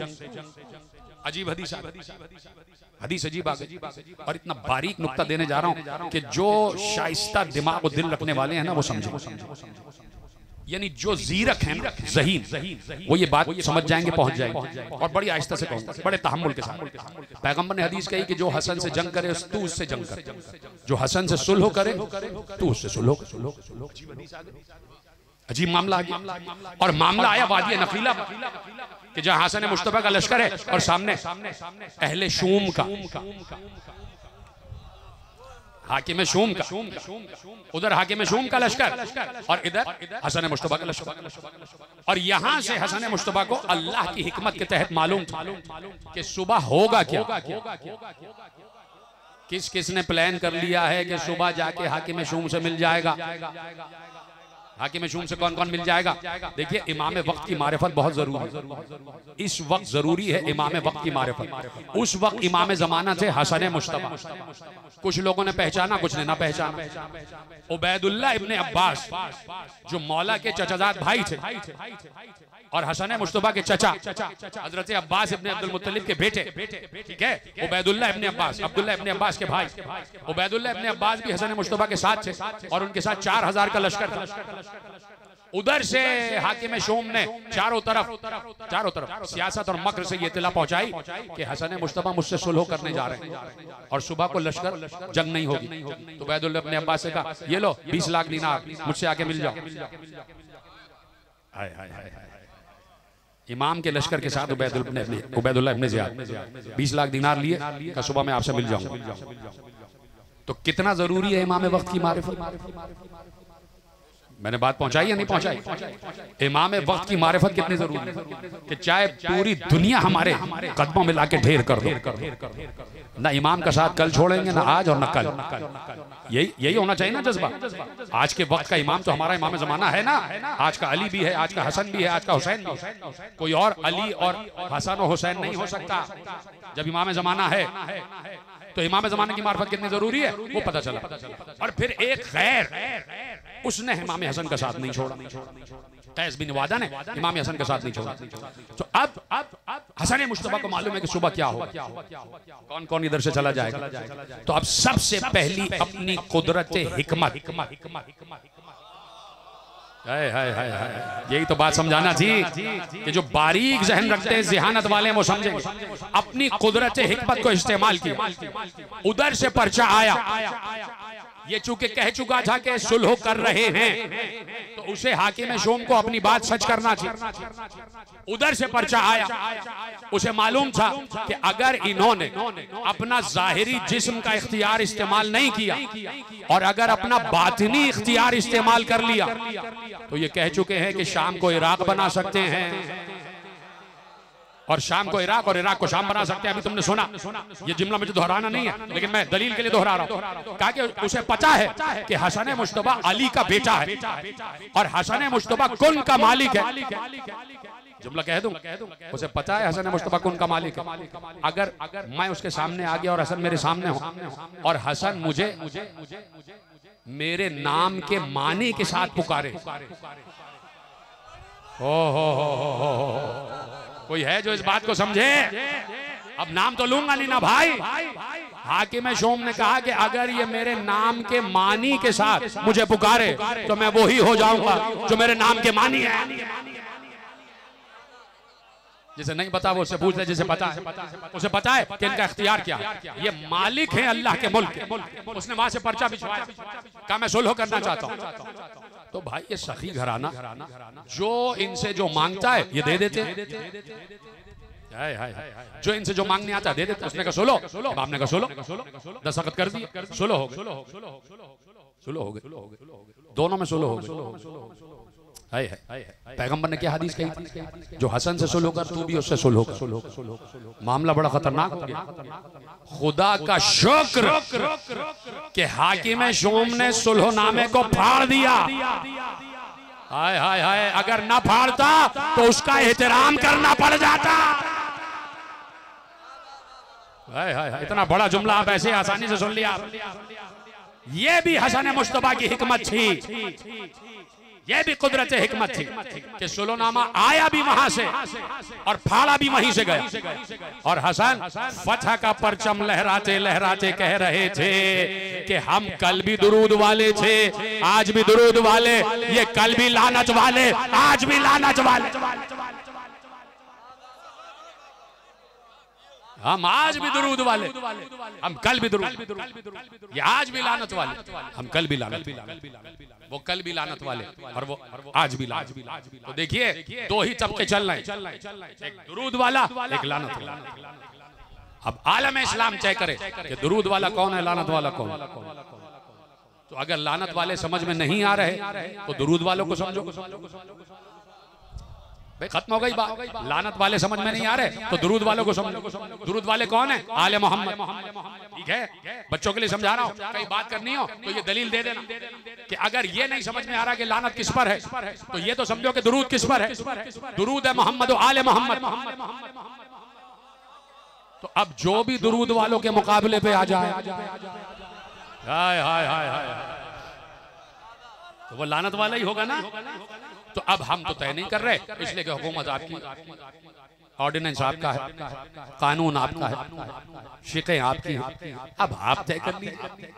अजीब हदीस, हदीस अजीब आ गई। और इतना बारीक नुक्ता देने जा रहा हूं कि जो शाइस्ता दिमाग और दिल रखने वाले हैं ना वो समझे, यानी जो जीरक है ना, ज़हीन, वो ये बात समझ जाएंगे, पहुंच जाएंगे। और बड़ी आहिस्ता से कहूंगा, बड़े तहम्मुल के साथ। पैगंबर ने हदीस कही कि जो हसन से जंग करे तू उससे जंग कर, जो हसन से सुलह करे तू उससे सुलह कर। अजीब मामला आ गया। और मामला आया वादी नखीला कि जहां हसन मुश्तबा का लश्कर है और सामने अहले शूम का। हाकिम शूम का, उधर हाकिम शूम का लश्कर और इधर हसन मुश्तबा का लश्कर। और यहां से हसन मुश्तबा को अल्लाह की हिकमत के तहत मालूम था कि सुबह होगा क्या। किस किस ने प्लान कर लिया है कि सुबह जाके हाकिम शूम से मिल जाएगा। हाकिम शूम से कौन कौन मिल जाएगा? देखिए, इमाम वक्त की मारिफत बहुत जरूरी है। इस वक्त जरूरी है इमाम वक्त की मारिफत। उस वक्त इमाम जमाना थे हसन मुश्तबा। कुछ लोगों ने पहचाना, कुछ ने ना पहचाना। उबैदुल्लाह इब्ने अब्बास जो मौला के चचाजाद भाई थे और हसन मुश्तबा के चचा हजरत अब्बास इब्ने अब्दुल मुत्तलिब के बेटे, ठीक है, उबैदुल्लाह इब्ने अब्बास, अब्दुल्लाह इब्ने अब्बास के भाई। उबैदुल्लाह इब्ने अब्बास भी हसन मुश्तबा के साथ थे और उनके साथ 4000 का लश्कर था। उधर से हाकिम शूम ने चारों तरफ सियासत और मक्र से ये इत्तला पहुंचाई कि हसन मुश्तबा मुझसे सुलह करने जा रहे हैं और सुबह को लश्कर जंग नहीं होगी। तो उबैदुल्लाह इब्ने अब्बास से कहा, ये लो 20 लाख दीनार, मुझसे आके मिल जाओ। हाय हाय हाय, इमाम के लश्कर के साथ उबैदुल्लाह इब्ने ज़ियाद 20 लाख दीनार लिए का सुबह मैं आपसे मिल जाऊंगा। तो कितना जरूरी है इमाम वक्त की मारिफत। मैंने बात पहुंचाई या नहीं पहुंचाई? इमाम वक्त की मारिफत कितनी जरूरी है कि चाहे पूरी दुनिया हमारे कदमों में लाके ढेर कर दो, ना इमाम का साथ कल छोड़ेंगे, ना आज और ना कल। यही होना चाहिए ना जज्बा। आज के वक्त का इमाम तो हमारा इमाम जमाना है ना। आज का अली भी है, आज का हसन भी है, आज का हुसैन भी है। कोई और अली और हसन और हुसैन नहीं हो सकता। जब इमाम जमाना है तो इमाम जमाने की मार्फत कितनी जरूरी है वो पता चला। और फिर एक खैर, उसने इमाम हसन का साथ नहीं छोड़ा। कैस बिन वादा ने इमाम हसन का साथ नहीं छोड़ा। तो अब हसन मुश्तबा को मालूम है कि सुबह क्या होगा, कौन कौन इधर से चला जाएगा। तो अब सबसे पहली अपनी कुदरत हिकमत, यही तो बात समझाना थी कि जो बारीक जहन रखते हैं, ज़हानत वाले वो समझेंगे। अपनी कुदरत हिकमत को इस्तेमाल किया। उधर से पर्चा आया, ये चूंकि कह चुका था कि सुलह कर रहे हैं तो उसे हाकिम शूम को अपनी बात सच करना चाहिए। उधर से पर्चा आया, उसे मालूम था कि अगर इन्होंने अपना जाहिरी जिस्म का इख्तियार इस्तेमाल नहीं किया और अगर अपना बातिनी इख्तियार इस्तेमाल कर लिया तो ये कह चुके हैं कि शाम को इराक बना सकते हैं और शाम को इराक और इराक को शाम बना सकते हैं। अभी तुमने सुना, ये जुमला मुझे दोहराना नहीं है लेकिन मैं दलील के लिए दोहरा रहा हूं। कहा कि उसे पता है कि हसन मुश्तबा अली का बेटा है और हसन मुश्तबा कुन का मालिक है। जुमला कह दूं, उसे पता है हसन मुश्तबा कुन का मालिक है। अगर मैं उसके सामने आ गया और हसन मेरे सामने हो और हसन मुझे मेरे नाम के मानी के साथ पुकारे, हो कोई है जो इस बात को समझे? अब नाम तो लूंगा नहीं ना भाई। हाकिम शूम ने कहा कि अगर ये मेरे नाम के मानी के साथ मुझे पुकारे तो मैं वो ही हो जाऊंगा जो मेरे नाम के मानी है। जिसे नहीं पता वो उससे पूछ ले, जिसे पता है उसे पता है कि इनका इख्तियार क्या है। ये मालिक है अल्लाह के मुल्क के। उसने वहां से पर्चा भिजवाया, कहा मैं सुलह करना चाहता हूं। तो भाई ये सखी घराना जो इनसे जो मांगता है ये दे देते हैं। जो इनसे जो मांगने आता है दे देते। उसने कहा सुलह, बाप ने कहा सुलह, दस्तखत कर दिए, सुलह हो गए, दोनों में सुलह हो गए। पैगंबर ने क्या हदीस कही थी? जो हसन से सुलह कर तू भी उससे सुलह कर। मामला बड़ा खतरनाक हो गया। खुदा का शुक्र कि हाकिम शूम ने सुलहनामे को फाड़ दिया। हाय हाय हाय, अगर ना फाड़ता तो उसका एहतराम करना पड़ जाता। हाय हाय हाय, इतना बड़ा जुमला आप ऐसे आसानी से सुन लिया। ये भी हसन मुश्तबा की हिकमत थी, ये भी कुदरत हिकमत थी कि सुलहनामा आया भी वहां से और फाड़ा भी वहीं से गया। और हसन फतह का परचम लहराते लहराते कह रहे थे कि हम कल भी दुरूद वाले थे, आज भी दुरूद वाले, ये कल भी लानत वाले, आज भी लानत वाले। हम आज भी दुरूद वाले, हम कल भी दुरूद, ये आज भी लानत वाले, हम कल भी लानत, वो कल भी लानत वाले और वो आज भी लानत। तो देखिए दो ही तबके चल रहे हैं, एक दुरूद वाला, एक लानत वाला। अब आलम इस्लाम तय करे कि दुरूद वाला कौन है, लानत वाला कौन। तो अगर लानत वाले समझ में नहीं आ रहे तो दुरूद वालों को समझो। भाई खत्म हो गई बात। लानत वाले समझ में नहीं आ रहे तो दुरूद वालों को समझो। दुरूद वाले कौन है? आले मोहम्मद। ठीक है, बच्चों के लिए समझा रहा हूँ, कहीं बात करनी हो तो ये दलील दे देना कि अगर ये नहीं समझ में आ रहा कि लानत किस पर है तो ये तो समझो कि दुरूद किस पर है। दुरूद है मोहम्मद आले मोहम्मद। तो अब जो भी दुरूद वालों के मुकाबले पे आ जाए, हाय हाय हाय हाय, तो वो लानत वाला ही होगा ना। तो अब हम तो तय नहीं कर रहे, इसलिए कि हुकूमत आपकी, ऑर्डिनेंस आपका है, कानून आपका है, शिकें आपकी हैं। अब आप तय कर लीजिए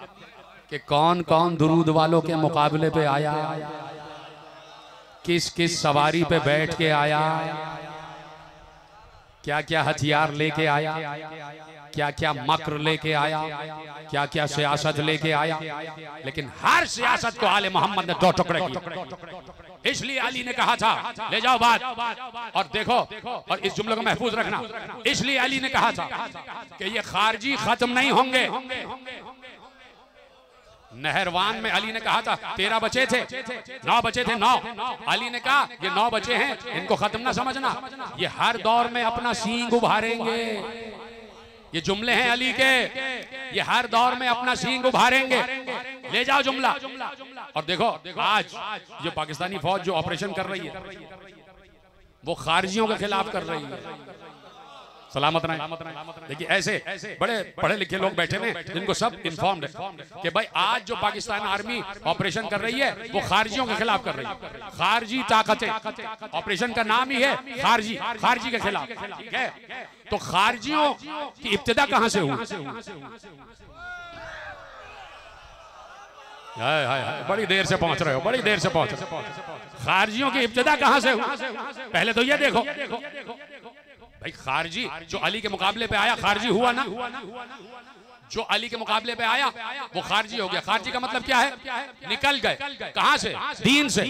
कि कौन कौन दुरूद वालों के मुकाबले पे आया, किस किस सवारी पे बैठ के आया, क्या क्या हथियार लेके आया, क्या क्या मक्र लेके आया, क्या क्या सियासत लेके आया। लेकिन हर सियासत को आले मोहम्मद ने दो टुकड़े किए। इसलिए अली ने कहा था, ले जाओ बात और देखो, और इस जुमले को महफूज रखना, इसलिए अली ने कहा था कि ये खारजी खत्म नहीं होंगे। नहरवान में अली ने कहा था 13 बचे थे, 9 बचे थे, 9। अली ने कहा ये 9 बचे हैं, इनको खत्म ना समझना, ये हर दौर में अपना सींग उभारेंगे। ये जुमले हैं अली के, ये हर दौर में अपना सींग उभारेंगे। ले जाओ जुमला। और देखो आज जो पाकिस्तानी फौज जो ऑपरेशन कर रही है वो खारजियों के खिलाफ कर रही है। सलामत रहे। देखिए ऐसे बड़े पढ़े लिखे लोग बैठे हैं जिनको सब इन्फॉर्म्ड है कि भाई आज जो पाकिस्तान आर्मी ऑपरेशन कर रही है वो खारजियों के खिलाफ कर रही है। खारजी ताकतें, ऑपरेशन का नाम ही है खारजी, खारजी के खिलाफ। ठीक है, तो खारजियों की इब्तिदा कहां से हुई? बड़ी देर से पहुंच रहे हो, बड़ी देर से पहुंच रहे हो। खारजियों की इब्तिदा कहां से हुई? पहले तो ये देखो भाई, खारजी जो अली के मुकाबले पे आया खारजी हुआ ना। जो अली के मुकाबले पे आया वो खारजी हो गया। खारजी का मतलब क्या है? निकल गए। कहां से? दीन से।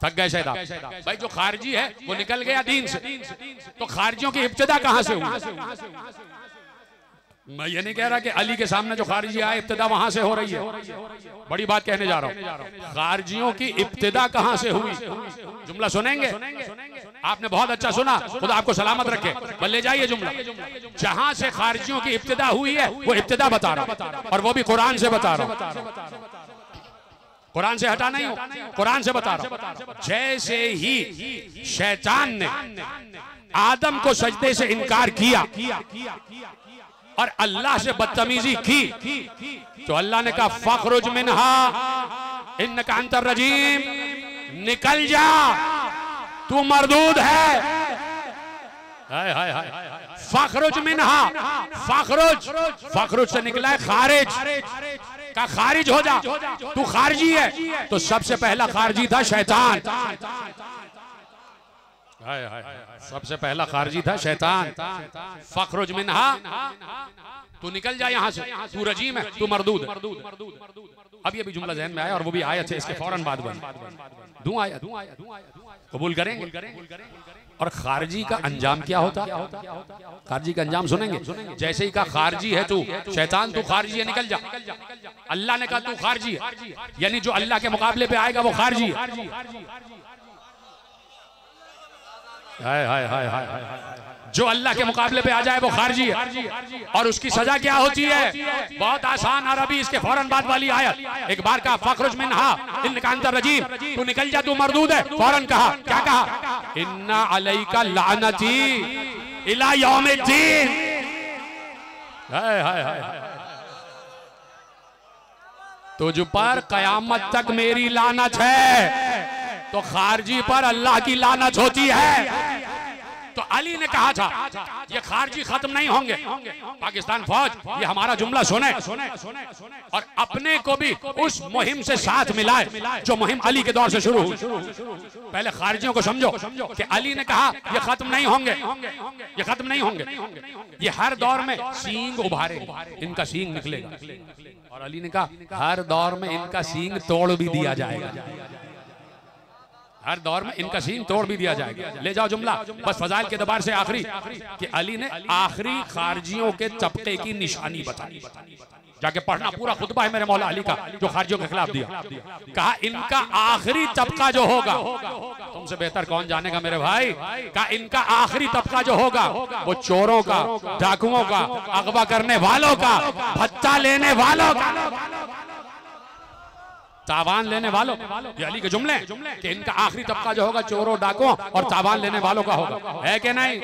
थक गए शायद आप। भाई जो खारजी है वो निकल गया दीन से। तो खारजियों की इब्तिदा कहां से हुई? मैं ये नहीं कह रहा कि अली के सामने जो खारजी आए इब्तिदा वहां से हो रही है, बड़ी बात कहने जा रहा हूं। खारजियों की इब्तिदा कहां से हुई? जुमला सुनेंगे? आपने बहुत अच्छा सुना, खुदा आपको सलामत रखे। बस ले जाइए जुमला। जहां से खारजियों की इब्तिदा हुई है वो इब्तिदा बता रहा, और वो भी कुरान से बता रहा। कुरान से हटा नहीं हो, कुरान से बता रहा। जैसे ही शैतान ने आदम को सजदे से इनकार किया और अल्लाह से बदतमीजी की तो अल्लाह ने कहा फखरुज मिनहा इन्नका अंतर रजीम, निकल जा, तू मरदूद है। हाय हाय हाय। फखरुज मिनहा, फखरुज, फखरुज से निकला है खारिज का, खारिज हो जा, तू खारजी है। तो सबसे पहला खारजी था शैतान। सबसे पहला खारजी था शैतान। फखरुज मिनहा, तू निकल जा यहाँ से, तू रजीम है, तू मरदूद है। अब ये भी जुमला जहन में आया और वो भी आयत है इसके फौरन बाद बनी। दूं आया, कबूल करेंगे। और खारजी का अंजाम क्या होता? खारजी का अंजाम सुनेंगे। जैसे ही कहा खारजी है तू, शैतान तू खारजी है, निकल जा। अल्लाह ने कहा तू खारजी है, यानी जो अल्लाह के मुकाबले पे आएगा वो खारजी है। हाय हाय हाय हाय। जो अल्लाह के मुकाबले पे आ जाए वो खारजी है। और उसकी सजा क्या होती है? बहुत आसान अरबी, इसके फौरन बाद वाली आयत। एक बार कहा फखरुज मिनहा इन्नका अंतर रजीम, तू निकल जा, तू मरदूद है। फौरन कहा, क्या कहा? इन्ना अलैका लानती इला यौमिद्दीन। हाय हाय हाय। तुझ पर कयामत तक मेरी लानत है। तो खारजी पर अल्लाह की लानत होती है। तो अली ने कहा था ये खारजी खत्म नहीं होंगे। पाकिस्तान फौज ये हमारा जुमला सुने और अपने को भी उस मुहिम से साथ मिलाए जो मुहिम अली के दौर से शुरू हुई। पहले खारजियों को समझो कि अली ने कहा ये खत्म नहीं होंगे, ये खत्म नहीं होंगे, ये हर दौर में सींग उभारेंगे, इनका सींग निकलेगा। और अली ने कहा हर दौर में इनका सींग तोड़ भी दिया जाएगा, हर दौर में इनका सींग तोड़ भी दिया जाएगा। ले जाओ जुमला। बस फजाइल के दरबार से आखिरी कि अली ने आखिरी खारजियों के तबके की निशानी बताई। जाके पढ़ना, पूरा खुतबा है मेरे मौला अली का जो खारजियों के खिलाफ दिया। कहा इनका आखिरी तबका जो होगा, तुमसे बेहतर कौन जानेगा मेरे भाई, कहा इनका आखिरी तबका जो होगा वो चोरों का, डाकुओं का, अगवा करने वालों का, भत्ता लेने वालों का, तावान लेने वालों। ये अली के जुमले कि इनका आखिरी तबका जो होगा चोरों, डाकुओं और तावान लेने वालों का होगा। है कि नहीं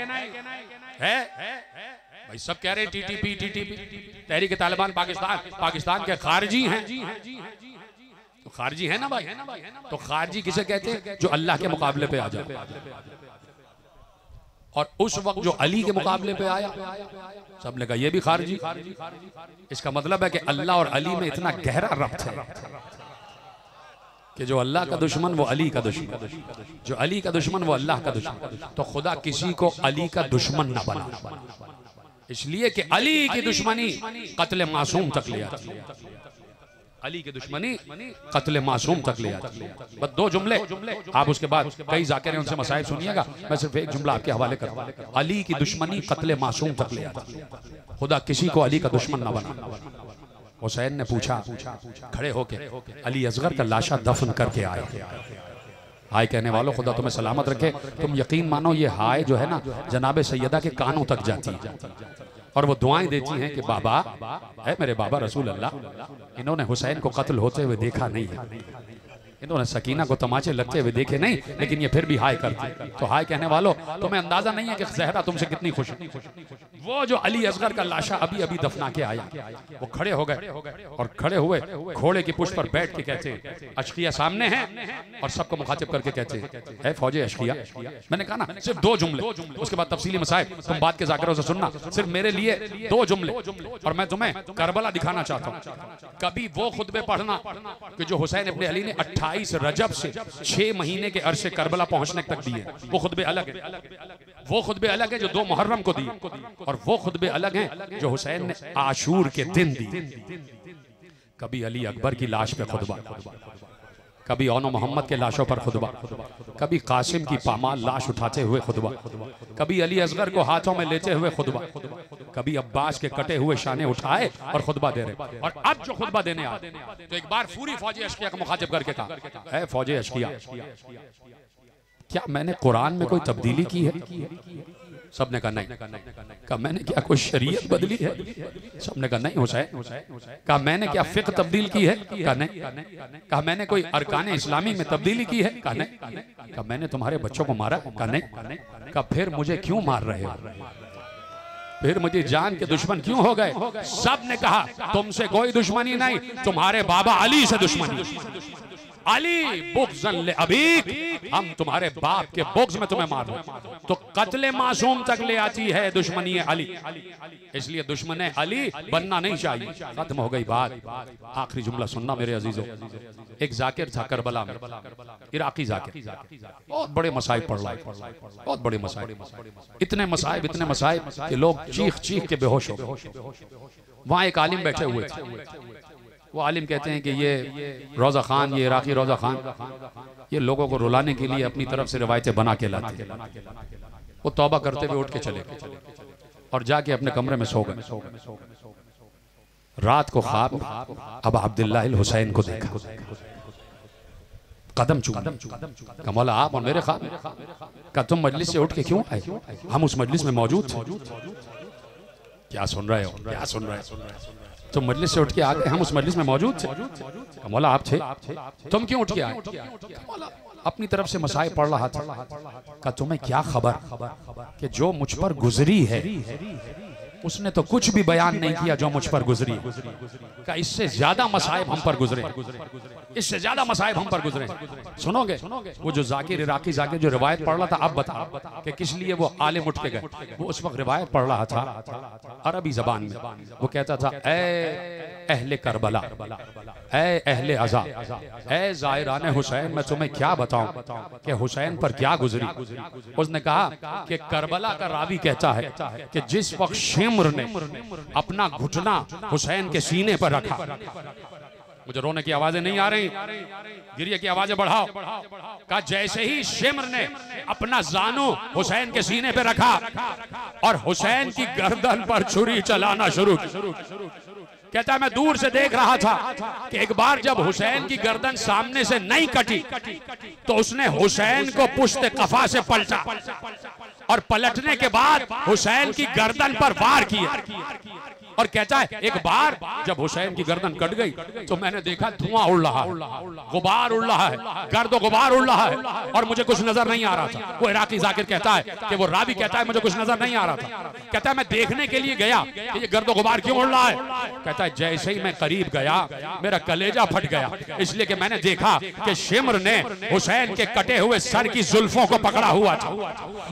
है? भाई सब कह रहे हैं टीटीपी टीटीपी, तहरीक तालिबान पाकिस्तान के खारजी हैं। तो खारजी है ना भाई, तो खारजी किसे कहते हैं? जो अल्लाह के मुकाबले पे आ जाए। और उस वक्त जो अली के मुकाबले पे आया, सबने कहा ये भी खारजी। इसका मतलब है कि अल्लाह और अली में इतना गहरा रब्त है कि जो अल्लाह का दुश्मन वो अली का दुश्मन, जो अली का दुश्मन वो अल्लाह का दुश्मन। तो खुदा किसी को अली का दुश्मन ना बना, इसलिए कि अली की दुश्मनी कत्ले मासूम तक ले आती है। अली की दुश्मनी कत्ले मासूम तक ले आती है। बस दो जुमले आप, उसके बाद कई जाकिर हैं उनसे मसाइल सुनिएगा, मैं सिर्फ एक जुमला आपके हवाले करूँ। अली की दुश्मनी कत्ले मासूम तक ले आती है। खुदा किसी को अली का दुश्मन ना बना। हुसैन ने पूछा खड़े होके, अली असगर का लाशा दफन करके आए। हाय कहने वालों, खुदा तुम्हें सलामत रखे। तुम यकीन मानो ये हाय जो है ना जनाबे सैयदा के कानों तक जाती है और वो दुआएं देती हैं कि बाबा है मेरे बाबा रसूल अल्लाह, इन्होंने हुसैन को कत्ल होते हुए देखा नहीं है, इन्होंने सकीना को तमाचे लगते हुए देखे नहीं, लेकिन ये फिर भी हाय करती। तो हाय कहने वालों, तुम्हें अंदाजा नहीं है कि ज़हरा तुमसे कितनी खुश है। वो जो अली असगर का लाशा अभी अभी दफना के आया, वो खड़े हो गए और खड़े हुए घोड़े की पुष्ट पर बैठ के कहते हैं, अशकिया सामने हैं और सबको मुखातिब करके कहते हैं, ऐ फौजे अशकिया। मैंने कहा ना सिर्फ दो जुमले, उसके बाद तफसीली मसाइल तुम बात के ज़ाकिरों से सुनना। सिर्फ मेरे लिए दो जुमले और मैं तुम्हें करबला दिखाना चाहता हूँ। कभी वो खुतबे पढ़ना कि जो हुसैन इब्ने अली ने 28 रजब से 6 महीने के अरसे करबला पहुंचने तक दिए, वो खुतबे अलग है। वो खुतबे अलग है जो 2 मुहर्रम को दिए, और वो खुतबे अलग हैं जो हुसैन ने आशूर के दिन दिए। कभी अली अकबर की लाश पे खुतबा, कभी औनो मोहम्मद के लाशों पर खुतबा, कभी कासिम की पामाल लाश उठाते हुए खुतबा, कभी अली असगर को हाथों में लेते हुए खुतबा, कभी अब्बास के कटे हुए शाने उठाए और खुतबा दे रहे। और अब जो खुतबा देने आए तो एक बार पूरी फौजी अशकिया को मुखातिब करके कहा, है फौजी अशकिया, क्या मैंने कुरान में कोई तब्दीली की है? सबने कहा नहीं। कहा मैंने क्या कोई शरीयत बदली है? सबने कहा नहीं। हुसैन कहा मैंने क्या फिक्र तब्दील की है? कहा नहीं। कहा मैंने कोई अरकान इस्लामी में तब्दीली की है? कहा नहीं। कहा मैंने तुम्हारे बच्चों को मारा? कहा नहीं। कहा फिर मुझे क्यों मार रहे हो? फिर मुझे जान के दुश्मन क्यों हो गए? सब ने कहा तुमसे कोई दुश्मनी नहीं, तुम्हारे बाबा अली से दुश्मनी। अली बुग़्ज़न ले अबीक, हम तुम्हारे बाप के बुग़्ज़ में तुम्हें मार दो। तो कत्ले मासूम तक ले आती है दुश्मनी अली, इसलिए दुश्मन अली बनना नहीं चाहिए। खत्म हो गई बात। आखिरी जुमला सुनना मेरे अजीजों। एक जाकिर था करबला में, इराकी जाकिर, बहुत बड़े मसाइब पढ़ रहा है, बहुत बड़े मसाइब, इतने मसाइब कि लोग चीख चीख के बेहोश हो गए। वहां एक आलिम बैठे हुए थे। वो आलिम कहते हैं कि ये रोज़ा खान, ये इराकी रोज़ा खान, ये लोगों को रुलाने के लिए अपनी तरफ से रिवायतें बना के लाते हैं। वो तौबा करते हुए उठ के चले गए और जाके अपने कमरे में सो गए। रात को ख्वाब अब अब्दुल्लाह हुसैन को देखा, कदम चूमा। कमौला आप और मेरे ख्वाब का तुम मजलिस से उठ के क्यों आए? हम उस मजलिस में मौजूद थे। क्या सुन रहे हो? क्या सुन रहे हो? तुम मजलिस से उठ के आ गए, हम उस मजलिस में मौजूद थे। मौला आप थे, तुम क्यों उठ के आए? अपनी तरफ से मसाइब पढ़ रहा था। का तुम्हें क्या खबर कि जो मुझ पर गुजरी है उसने तो कुछ भी बयान नहीं किया जो मुझ पर गुजरी। का इससे ज्यादा मसाइब हम पर गुजरे, इससे ज्यादा मसाइब हम पर गुजरे। सुनोगे? वो जो जाकिर इराकी जाकिर जो रिवायत पढ़ रहा था, अब बता कि किस लिए वो आलिम उठ के गए। वो उस वक्त रिवायत पढ़ रहा था अरबी जबान में। वो कहता था, ऐ अहले करबला, ऐ अहले अज़ा, ऐ ज़ायराने हुसैन, मैं तुम्हें क्या बताऊं कि हुसैन पर क्या गुजरी। उसने कहा कि करबला का रावी कहता है कि जिस वक्त शिम्र ने अपना घुटना हुसैन के सीने पर रखा, मुझे रोने की आवाजें नहीं आ रही, गिरिए की आवाजें बढ़ाओ। कहा जैसे ही शिम्र ने अपना जानू हुसैन के सीने पे रखा और हुसैन की गर्दन पर छुरी चलाना शुरू की, कहता है मैं दूर से देख रहा था कि एक बार जब हुसैन की गर्दन सामने से नहीं कटी तो उसने हुसैन को पुश्त कफा से पलटा और पलटने के बाद हुसैन की गर्दन पर वार किया। और कहता है एक बार जब हुसैन की गर्दन कट गई तो मैंने देखा धुआं उड़ रहा है, गुबार उड़ रहा है, गर्द गुबार उड़ रहा है और मुझे कुछ नजर नहीं आ रहा था। वो इराकी जाकिर कहता है कि वो रावी कहता है मुझे कुछ नजर नहीं आ रहा था। कहता है मैं देखने के लिए गया कि ये गर्द गुबार क्यों उड़ रहा है। कहता है जैसे ही मैं करीब गया मेरा कलेजा फट गया, इसलिए कि मैंने देखा कि शिम्र ने हुसैन के कटे हुए सर की जुल्फों को पकड़ा हुआ था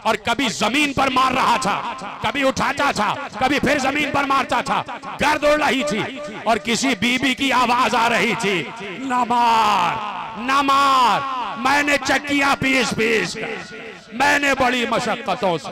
और कभी जमीन पर मार रहा था, कभी उठाता था, कभी फिर जमीन पर मारता था। गर्द उड़ रही थी और किसी बीबी की आवाज आ रही थी, न मार न मार। मैंने चक्कियां पीस पीस, मैंने बड़ी मशक्कतों से